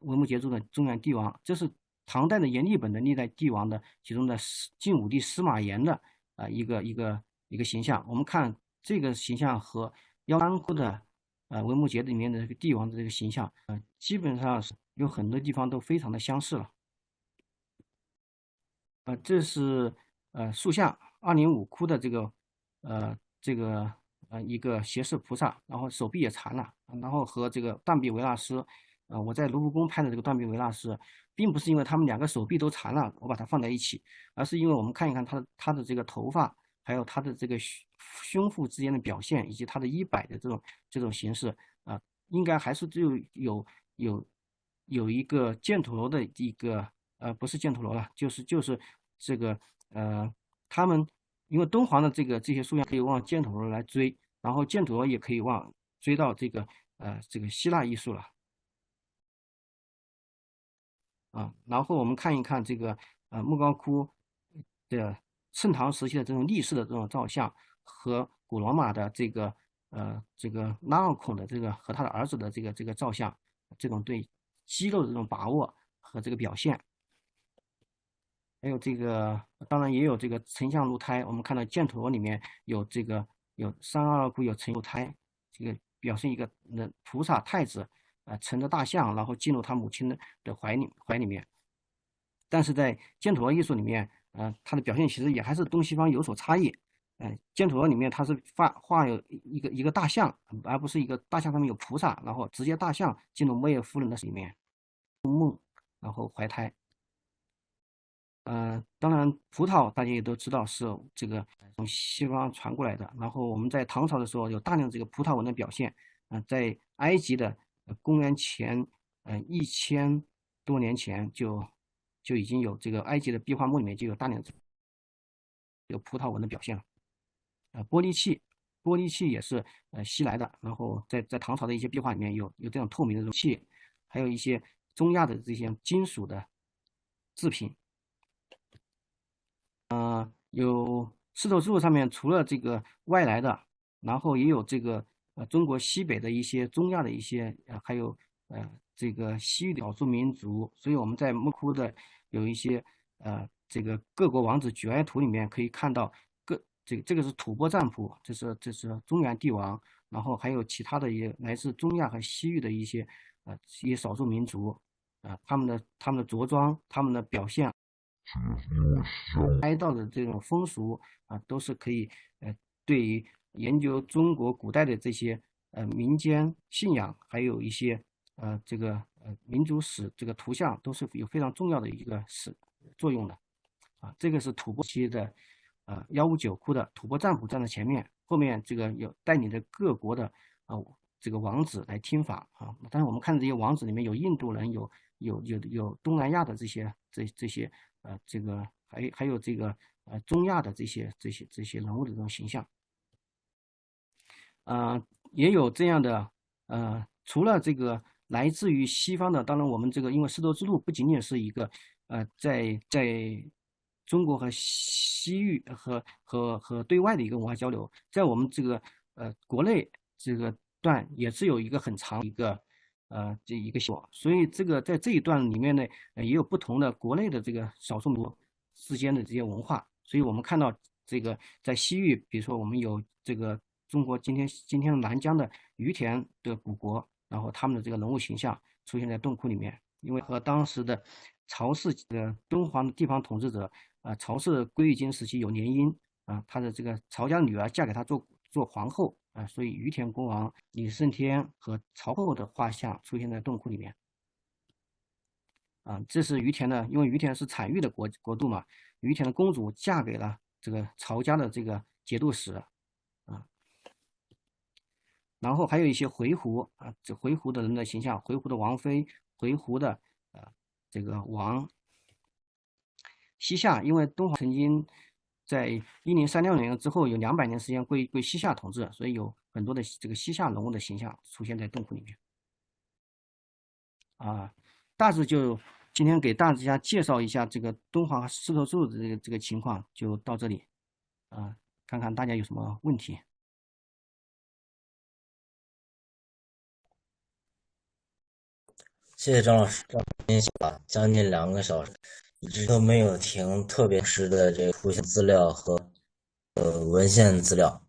维摩诘中的中原帝王，这是唐代的阎立本的历代帝王的其中的晋武帝司马炎的一个形象。我们看这个形象和103窟的维摩诘里面的这个帝王的这个形象，基本上是有很多地方都非常的相似了。这是塑像205窟的一个胁侍菩萨，然后手臂也残了，然后和这个断臂维纳斯，我在卢浮宫拍的这个断臂维纳斯，并不是因为他们2个手臂都残了，我把它放在一起，而是因为我们看一看他的这个头发，还有他的这个胸腹之间的表现，以及他的衣摆的这种形式应该还是就有一个犍陀罗的一个不是犍陀罗了，就是这个他们因为敦煌的这些塑像可以往犍陀罗来追，然后犍陀罗也可以追到这个希腊艺术了然后我们看一看这个莫高窟的盛唐时期的这种立式的这种造像和古罗马的这个拉奥孔的这个和他的儿子的这个造像，这种对肌肉的这种把握和这个表现。还有这个，当然也有这个丞相入胎。我们看到犍陀罗里面有322窟有丞入胎，这个表现一个菩萨太子乘着大象，然后进入他母亲的怀里面。但是在犍陀罗艺术里面，它的表现其实也还是东西方有所差异。犍陀罗里面它是画有一个大象，而不是一个大象上面有菩萨，然后直接大象进入摩耶夫人的里面梦，然后怀胎。当然，葡萄大家也都知道是这个从西方传过来的。然后我们在唐朝的时候有大量这个葡萄纹的表现。在埃及的公元前1000多年前就已经有这个埃及的壁画墓里面就有大量这个葡萄纹的表现了。玻璃器也是西来的。然后在唐朝的一些壁画里面有这种透明的容器，还有一些中亚的这些金属的制品。有丝绸之路上面除了这个外来的，然后也有这个中国西北的一些中亚的一些还有这个西域的少数民族。所以我们在莫窟的有一些这个各国王子举哀图里面可以看到这个是吐蕃占卜，这是中原帝王，然后还有其他的也来自中亚和西域的一些少数民族他们的着装，他们的表现。哀悼的这种风俗都是可以对于研究中国古代的这些民间信仰，还有一些这个民族史这个图像，都是有非常重要的一个作用的。这个是吐蕃期的159窟的吐蕃占卜站在前面，后面这个有带领着各国的这个王子来听法啊。但是我们看这些王子里面有印度人，有东南亚的这些这个还有这个中亚的这些人物的这种形象。也有这样的除了这个来自于西方的，当然我们这个因为丝绸之路不仅仅是一个在中国和西域和对外的一个文化交流，在我们这个国内这个段也是有一个很长一个这一个所以这个在这一段里面呢，也有不同的国内的这个少数民族之间的这些文化，所以我们看到这个在西域，比如说我们有这个中国今天南疆的于田的古国，然后他们的这个人物形象出现在洞窟里面，因为和当时的曹氏敦煌的地方统治者曹氏归于金时期有联姻他的这个曹家女儿嫁给他做皇后所以于田国王李胜天和曹后的画像出现在洞窟里面这是于田的，因为于田是产玉的国度嘛，于田的公主嫁给了这个曹家的这个节度使然后还有一些回鹘这回鹘的人的形象，回鹘的王妃，回鹘的这个王西夏，因为敦煌曾经在1036年之后有200年时间归西夏统治，所以有很多的这个西夏人物的形象出现在洞窟里面大致就今天给大家介绍一下这个敦煌丝绸之路的这个情况，就到这里看看大家有什么问题。谢谢张老师，分享了将近2个小时，一直都没有停，特别是的这个图像资料和文献资料，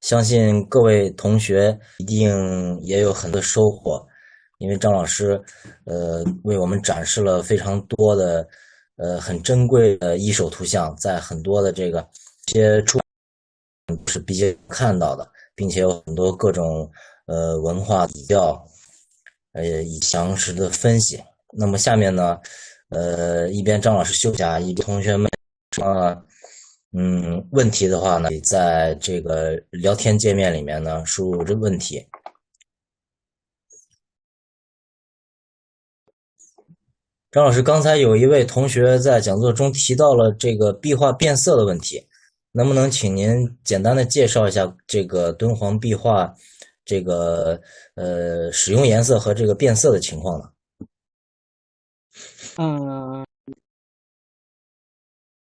相信各位同学一定也有很多收获，因为张老师为我们展示了非常多的很珍贵的一手图像，在很多的这个些出是比较看到的，并且有很多各种文化比较。以详实的分析。那么下面呢，一边张老师休息啊，一边同学们问题的话呢，在这个聊天界面里面呢，输入这问题。张老师，刚才有一位同学在讲座中提到了这个壁画变色的问题，能不能请您简单的介绍一下这个敦煌壁画这个使用颜色和这个变色的情况呢？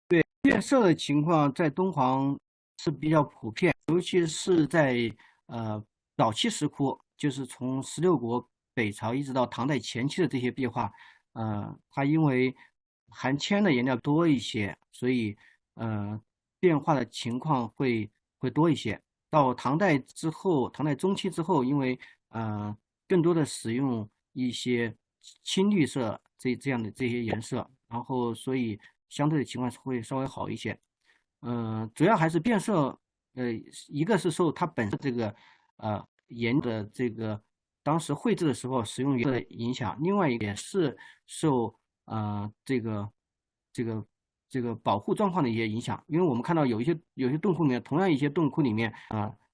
对，变色的情况在敦煌是比较普遍，尤其是在早期石窟，就是从16国北朝一直到唐代前期的这些壁画，它因为含铅的颜料多一些，所以变化的情况会多一些。到唐代之后，唐代中期之后，因为更多的使用一些青绿色这样的这些颜色，然后所以相对的情况会稍微好一些。主要还是变色，一个是受它本身这个颜的这个当时绘制的时候使用颜色的影响，另外一点是受这个保护状况的一些影响，因为我们看到有些洞窟里面，同样一些洞窟里面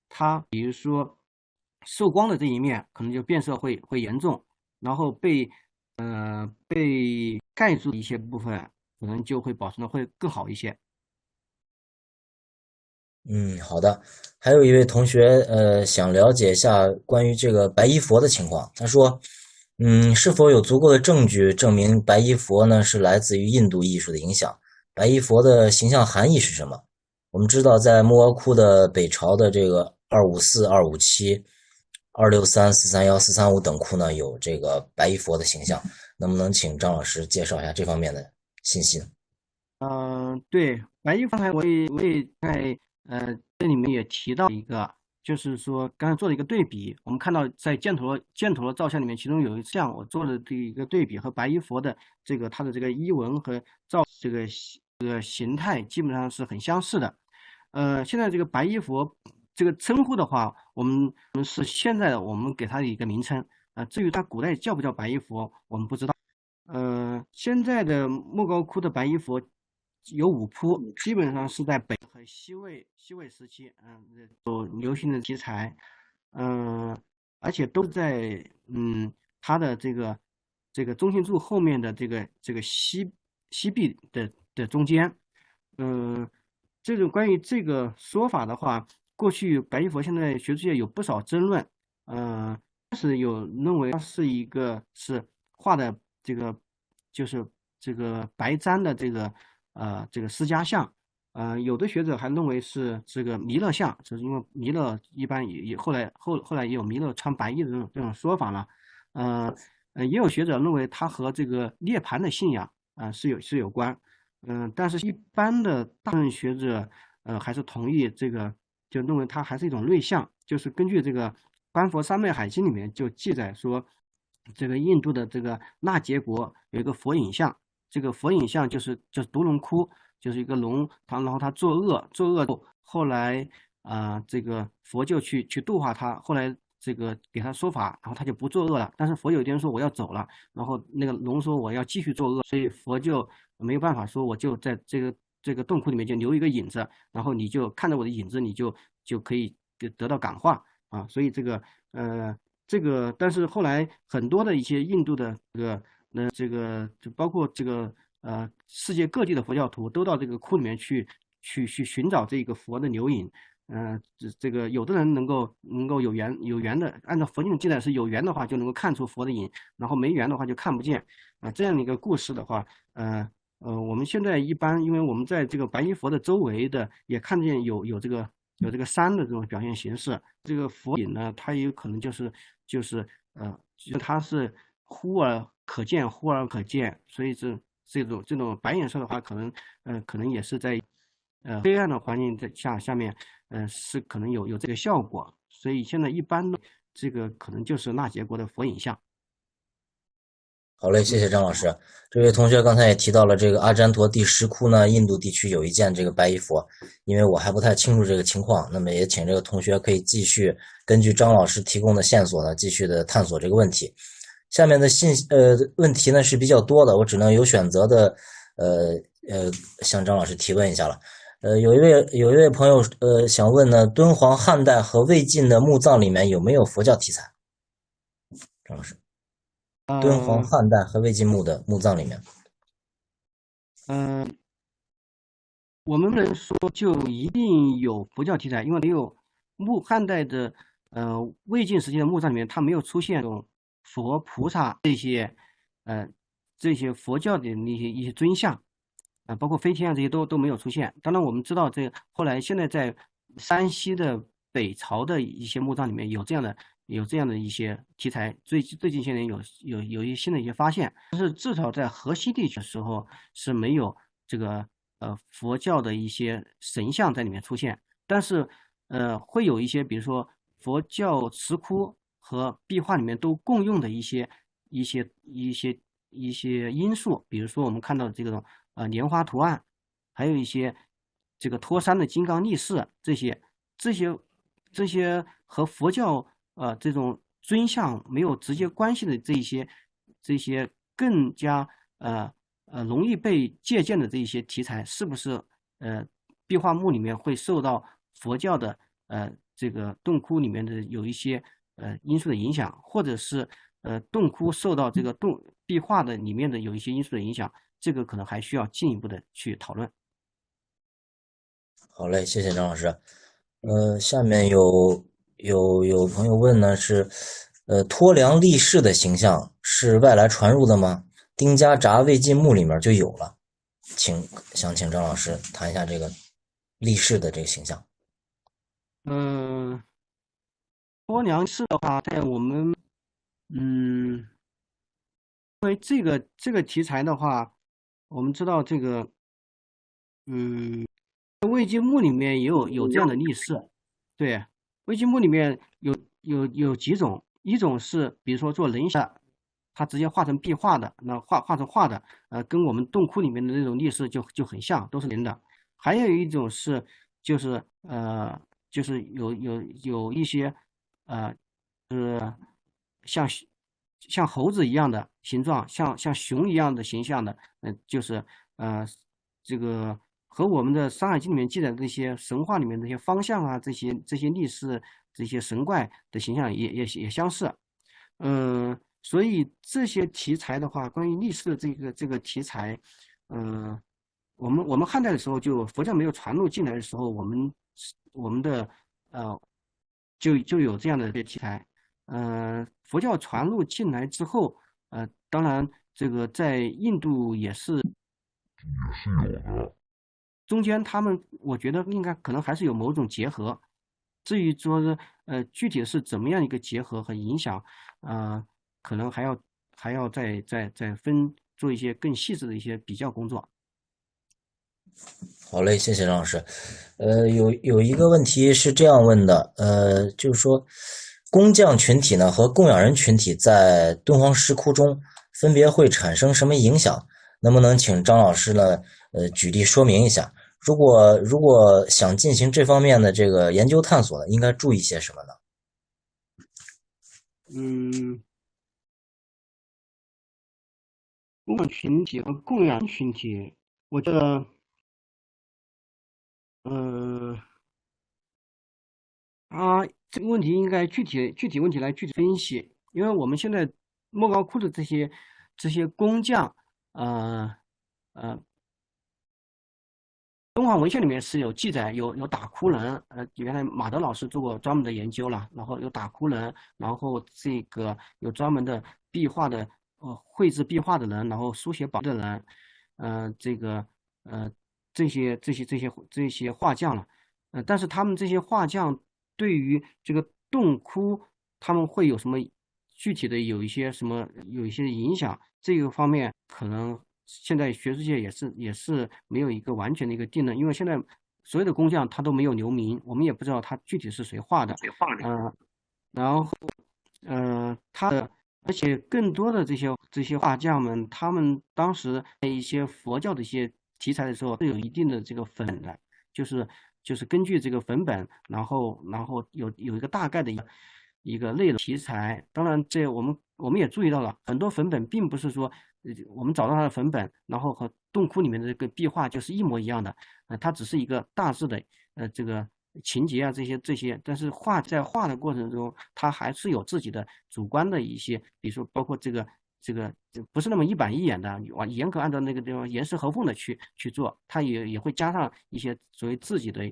它比如说受光的这一面可能就变色会严重，然后被盖住的一些部分可能就会保存的会更好一些。好的。还有一位同学，想了解一下关于这个白衣佛的情况。他说，是否有足够的证据证明白衣佛呢是来自于印度艺术的影响？白衣佛的形象含义是什么？我们知道，在莫高窟的北朝的这个254、257、263、431、435等窟呢，有这个白衣佛的形象。能不能请张老师介绍一下这方面的信息呢？对，白衣方才我也在这里面也提到一个，就是说刚才做了一个对比，我们看到在箭头的照相里面，其中有一项我做了这一个对比，和白衣佛的这个它的这个衣纹和这个形态基本上是很相似的。现在这个白衣佛这个称呼的话，我们是现在我们给它的一个名称，至于它古代叫不叫白衣佛，我们不知道。现在的莫高窟的白衣佛有5窟，基本上是在北和西魏时期，有流行的题材，而且都在它的这个中心柱后面的这个西壁的中间，嗯、这种关于这个说法的话，过去白衣佛现在学术界有不少争论，是有认为它是一个是画的这个就是这个白瞻的这个释迦像，有的学者还认为是这个弥勒像，就是因为弥勒一般也后来也有弥勒穿白衣的这种说法了，也有学者认为它和这个涅槃的信仰是有关，但是一般的大部分学者还是同意这个，就认为它还是一种瑞相，就是根据这个《观佛三昧海经》里面就记载说，这个印度的这个那杰国有一个佛影像，这个佛影像就是独龙窟，就是一个龙，然后他作恶后来这个佛就去度化他，后来这个给他说法，然后他就不作恶了。但是佛有一天说我要走了，然后那个龙说我要继续作恶，所以佛就没有办法说我就在这个洞窟里面就留一个影子，然后你就看着我的影子，你就可以得到感化啊。所以这个，但是后来很多的一些印度的这个就包括这个世界各地的佛教徒都到这个窟里面去寻找这个佛的留影，这个有的人能够有缘的，按照佛经的记载是有缘的话就能够看出佛的影，然后没缘的话就看不见这样的一个故事的话，我们现在一般因为我们在这个白衣佛的周围的也看见有这个山的这种表现形式，这个佛影呢，它也有可能就是它是忽而可见，忽而可见，所以这种白颜色的话，可能也是在黑暗的环境下面，是可能有这个效果，所以现在一般的这个可能就是纳杰国的佛影像。好嘞，谢谢张老师。这位同学刚才也提到了这个阿占陀第10窟呢，印度地区有一件这个白衣佛，因为我还不太清楚这个情况，那么也请这个同学可以继续根据张老师提供的线索呢，继续的探索这个问题。下面的问题呢是比较多的，我只能有选择的向张老师提问一下了。有一位朋友想问呢，敦煌汉代和魏晋的墓葬里面有没有佛教题材？张老师。敦煌呃汉代和魏晋墓的墓葬里面，嗯、我们不能说就一定有佛教题材，因为没有汉代的魏晋时期的墓葬里面，它没有出现这种佛菩萨呃这些佛教的一些尊像包括飞天啊这些都没有出现。当然我们知道后来现在在山西的北朝的一些墓葬里面有这样的一些题材，最近些年有一些新的一些发现，但是至少在河西地区的时候是没有这个佛教的一些神像在里面出现，但是会有一些比如说佛教石窟和壁画里面都共用的一些因素，比如说我们看到的这种莲花图案，还有一些这个托山的金刚力士，这些这些和佛教这种尊像没有直接关系的这些更加容易被借鉴的这一些题材，是不是壁画墓里面会受到佛教的这个洞窟里面的有一些因素的影响，或者是洞窟受到这个壁画的里面的有一些因素的影响，这个可能还需要进一步的去讨论。好嘞，谢谢张老师。下面有朋友问呢，是托梁立誓的形象是外来传入的吗？丁家闸魏晋墓里面就有了，想请张老师谈一下这个立誓的这个形象。嗯，托梁式的话，在我们嗯，因为这个题材的话，我们知道嗯。魏晋墓里面也有这样的立式，对，魏晋墓里面有几种，一种是比如说做人像，它直接画成壁画的，那画成画的，跟我们洞窟里面的那种立式就很像，都是人的。还有一种是就是就是有一些像像猴子一样的形状，像熊一样的形象的，就是呃这个和我们的《山海经》里面记载的这些神话里面这些方象啊，这些历史这些神怪的形象也相似。所以这些题材的话，关于历史的这个题材，嗯、我们汉代的时候就佛教没有传入进来的时候，我们的呃就有这样的一些题材。佛教传入进来之后，当然这个在印度也是中间他们我觉得应该可能还是有某种结合。至于说是具体是怎么样一个结合和影响，可能还要再做一些更细致的一些比较工作。好嘞，谢谢张老师。有一个问题是这样问的，就是说，工匠群体呢和供养人群体在敦煌石窟中分别会产生什么影响？能不能请张老师呢，举例说明一下？如果想进行这方面的这个研究探索呢，应该注意些什么呢？嗯，供养群体和供养群体，我觉得，呃，这个问题应该具体问题来具体分析，因为我们现在莫高窟的这些工匠，呃呃，敦煌文献里面是有记载，有打窟人，原来马德老师做过专门的研究了，然后有打窟人，然后这个有专门的壁画的，绘制壁画的人，然后书写宝的人，这个呃这些画匠了，但是他们这些画匠对于这个洞窟，他们会有什么具体的有一些影响？这个方面可能现在学术界也是没有一个完全的一个定论，因为现在所有的工匠他都没有留名，我们也不知道他具体是谁画的。然后而且更多的这些画匠们，他们当时在一些佛教的一些题材的时候，是有一定的这个粉的，就是就是根据这个粉本，然后有一个大概的一个内容题材。当然，这我们也注意到了，很多粉本并不是说我们找到它的粉本，然后和洞窟里面的这个壁画就是一模一样的，它只是一个大致的这个情节啊这些，但是在画的过程中，它还是有自己的主观的一些，比如说包括这个不是那么一板一眼的，严格按照那个地方严丝合缝的去做，它也会加上一些所谓自己的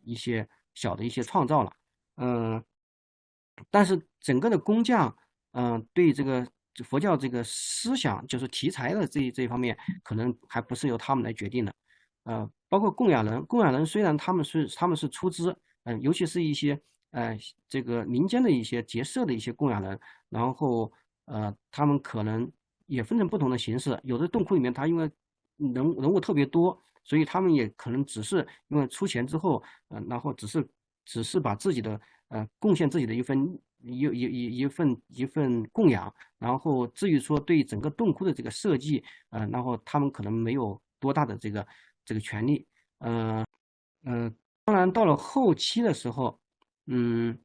一些小的一些创造了。嗯，但是整个的工匠，对这个佛教这个思想，就是题材的这一方面，可能还不是由他们来决定的。包括供养人，供养人虽然他们是出资，尤其是一些这个民间的一些结社的一些供养人，然后他们可能也分成不同的形式，有的洞窟里面他因为人物特别多，所以他们也可能只是因为出钱之后，然后只是把自己的贡献自己的一份供养，然后至于说对整个洞窟的这个设计，然后他们可能没有多大的这个权利。当然到了后期的时候，嗯，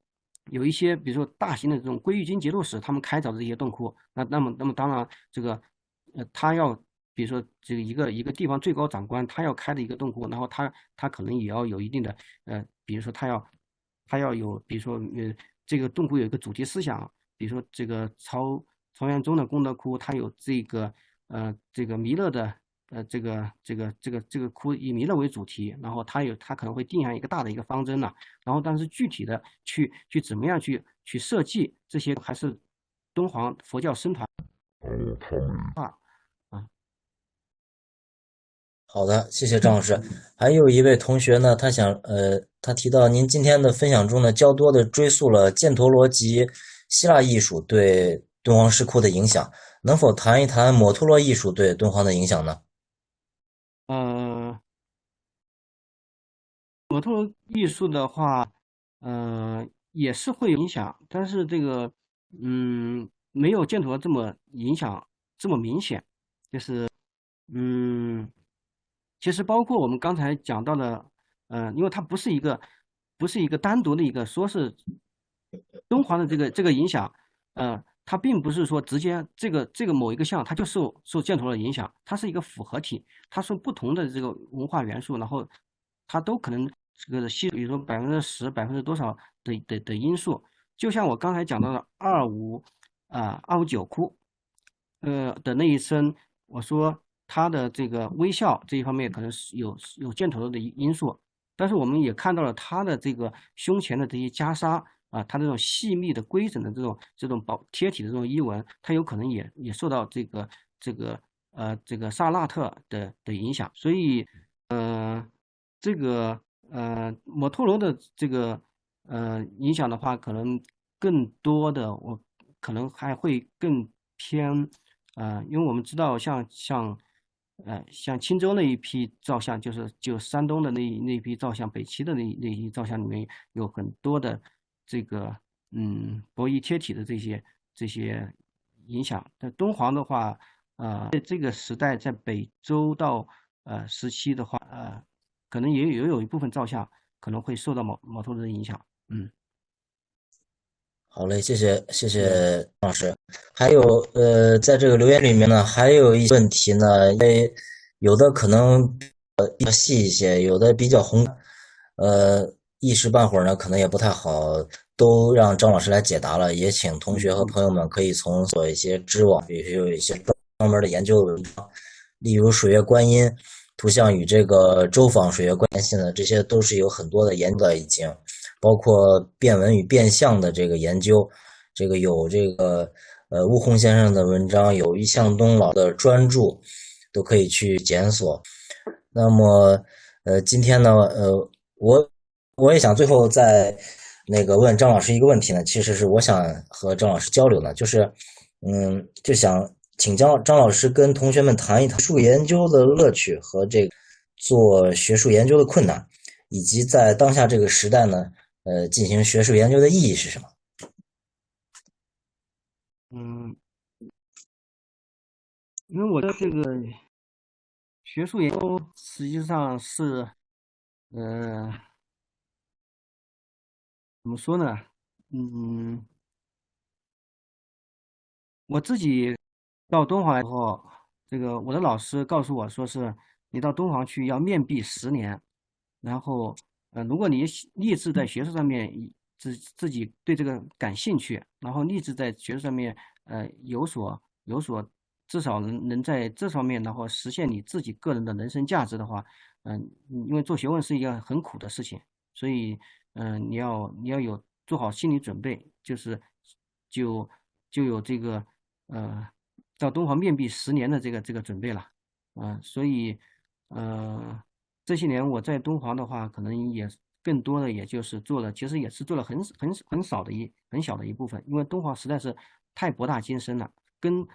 有一些比如说大型的这种归玉经节度使，他们开凿的这些洞窟，那么当然这个他要比如说这个一个地方最高长官他要开的一个洞窟，然后他可能也要有一定的比如说他要有比如说这个洞窟有一个主题思想，比如说这个曹元宗的功德窟，它有这个弥勒的这个窟以弥勒为主题，然后它可能会定下一个大的一个方针了，然后但是具体的去怎么样去设计这些，还是敦煌佛教僧团啊。好的，谢谢张老师。还有一位同学呢，他提到您今天的分享中呢，较多的追溯了犍陀罗及希腊艺术对敦煌石窟的影响，能否谈一谈摩托罗艺术对敦煌的影响呢？呃，摩托罗艺术的话，也是会有影响，但是这个没有犍陀这么影响这么明显，就是嗯，其实包括我们刚才讲到的。因为它不是一个单独的一个说是敦煌的这个影响，它并不是说直接这个某一个项它就受箭头的影响，它是一个复合体，它是不同的这个文化元素，然后它都可能这个比如说10%多少的因素，就像我刚才讲到的259窟，的那一声，我说他的这个微笑这一方面可能是有箭头的因素，但是我们也看到了他的这个胸前的这些袈裟啊，他这种细密的规整的这种贴体的这种衣纹，它有可能也受到这个萨拉特的影响，所以这个摩托罗的这个影响的话，可能更多的我可能还会更偏因为我们知道像青州那一批造像，就山东的那一批造像，北齐的那一批造像里面有很多的这个薄衣贴体的这些影响。在敦煌的话，在这个时代，在北周到时期的话，可能也有一部分造像可能会受到毛头人的影响。好嘞，谢谢嗯张老师。还有在这个留言里面呢，还有一些问题呢，因为有的可能比较细一些，有的比较宏，一时半会儿呢可能也不太好，都让张老师来解答了。也请同学和嗯朋友们可以从一些知网，比如有一些专门的研究的文章，例如水月观音图像与这个周访水月观音系呢，这些都是有很多的研究的已经。包括变文与变相的这个研究，这个有这个吴洪先生的文章，有余向东老的专著，都可以去检索。那么今天呢我也想最后再那个问张老师一个问题呢，其实是我想和张老师交流呢，就是就想请张老师跟同学们谈一谈学术研究的乐趣和这个做学术研究的困难，以及在当下这个时代呢。进行学术研究的意义是什么？嗯，因为我的这个学术研究实际上是，呃，怎么说呢？嗯，我自己到敦煌来之后，这个我的老师告诉我说是，你到敦煌去要面壁10年，然后，如果你立志在学术上面自己对这个感兴趣，然后立志在学术上面有所至少能在这方面，然后实现你自己个人的人生价值的话，因为做学问是一个很苦的事情，所以你要有做好心理准备，就就有这个到敦煌面壁10年的这个准备了，所以呃这些年我在敦煌的话，可能也更多的也就是做了，其实也是做了很小的一部分，因为敦煌实在是太博大精深了，跟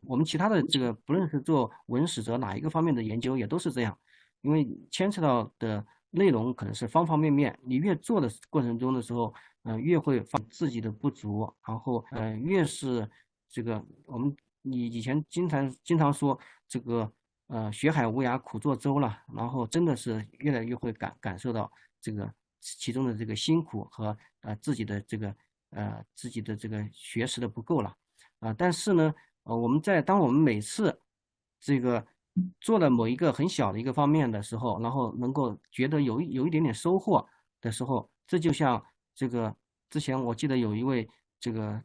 我们其他的这个不论是做文史哲哪一个方面的研究也都是这样，因为牵扯到的内容可能是方方面面，你越做的过程中的时候，越会发现自己的不足，然后越是这个你以前经常说这个学海无涯苦作舟了，然后真的是越来越会感受到这个其中的这个辛苦和自己的这个学识的不够了但是呢当我们每次这个做了某一个很小的一个方面的时候，然后能够觉得有一点点收获的时候，这就像这个之前我记得有一位这个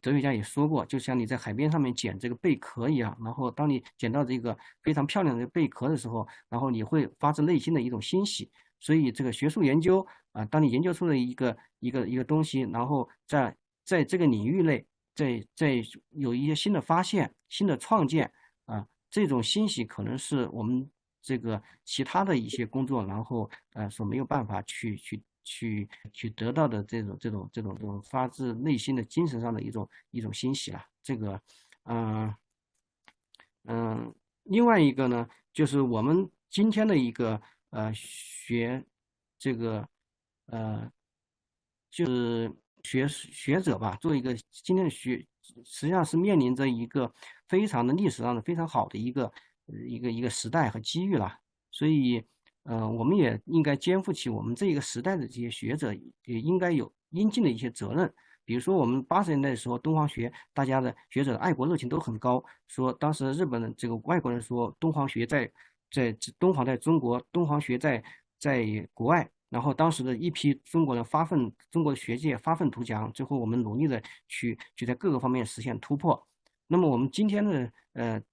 哲学家也说过，就像你在海边上面捡这个贝壳一样，然后当你捡到这个非常漂亮的贝壳的时候，然后你会发自内心的一种欣喜。所以这个学术研究当你研究出了一个东西，然后在这个领域内，在有一些新的发现、新的创建这种欣喜可能是我们这个其他的一些工作，然后所没有办法去得到的这种发自内心的精神上的一种欣喜了。这个，嗯、另外一个呢，就是我们今天的一个学这个呃学者吧，做一个今天的实际上是面临着一个非常的历史上的非常好的一个时代和机遇了。所以我们也应该肩负起我们这一个时代的这些学者也应该有应尽的一些责任。比如说我们80年代的时候，东方学大家的学者的爱国热情都很高，说当时日本的这个外国人说东方学在东方在中国，东方学在国外。然后当时的一批中国人中国的学界发愤图强，最后我们努力的去在各个方面实现突破。那么我们今天的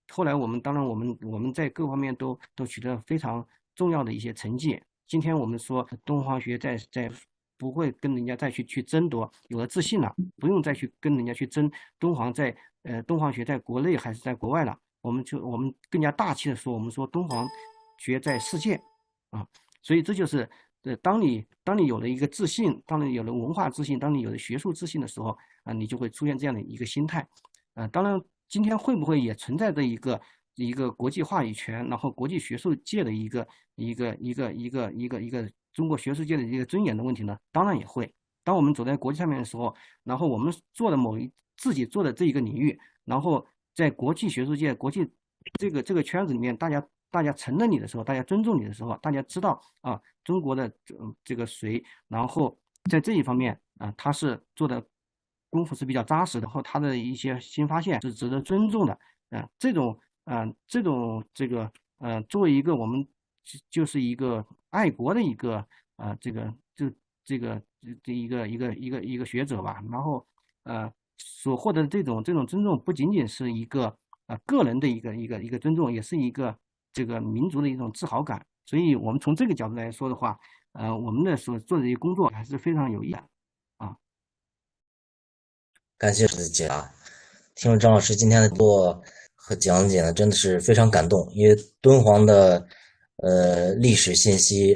后来当然我们在各方面都取得非常重要的一些成绩。今天我们说东方学在不会跟人家再去争夺，有了自信了，不用再去跟人家去争东方学在国内还是在国外了。我们更加大气的说，我们说东方学在世界啊。所以这就是当你有了一个自信，当你有了文化自信，当你有了学术自信的时候你就会出现这样的一个心态。当然今天会不会也存在着一个国际话语权，然后国际学术界的一个中国学术界的一个尊严的问题呢？当然也会。当我们走在国际上面的时候，然后我们做的自己做的这一个领域，然后在国际学术界、国际这个圈子里面，大家承认你的时候，大家尊重你的时候，大家知道中国的这个谁，然后在这一方面他是做的功夫是比较扎实的，然后他的一些新发现是值得尊重的。作为一个我们就是一个爱国的一个一个学者吧，然后所获得的这种尊重，不仅仅是一个个人的一个尊重，也是一个这个民族的一种自豪感。所以我们从这个角度来说的话，我们的所做的这些工作还是非常有意义的啊。感谢的解答。听了张老师今天的做和讲解呢，真的是非常感动。因为敦煌的历史信息、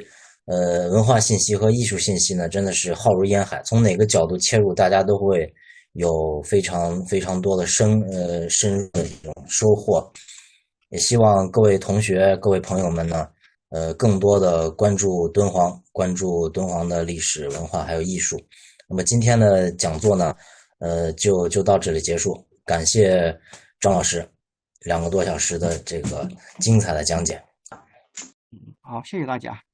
文化信息和艺术信息呢，真的是浩如烟海。从哪个角度切入，大家都会有非常非常多的深入的一种收获。也希望各位同学、各位朋友们呢，更多的关注敦煌，关注敦煌的历史文化还有艺术。那么今天的讲座呢，就到这里结束。感谢张老师2个多小时的这个精彩的讲解。好，谢谢大家。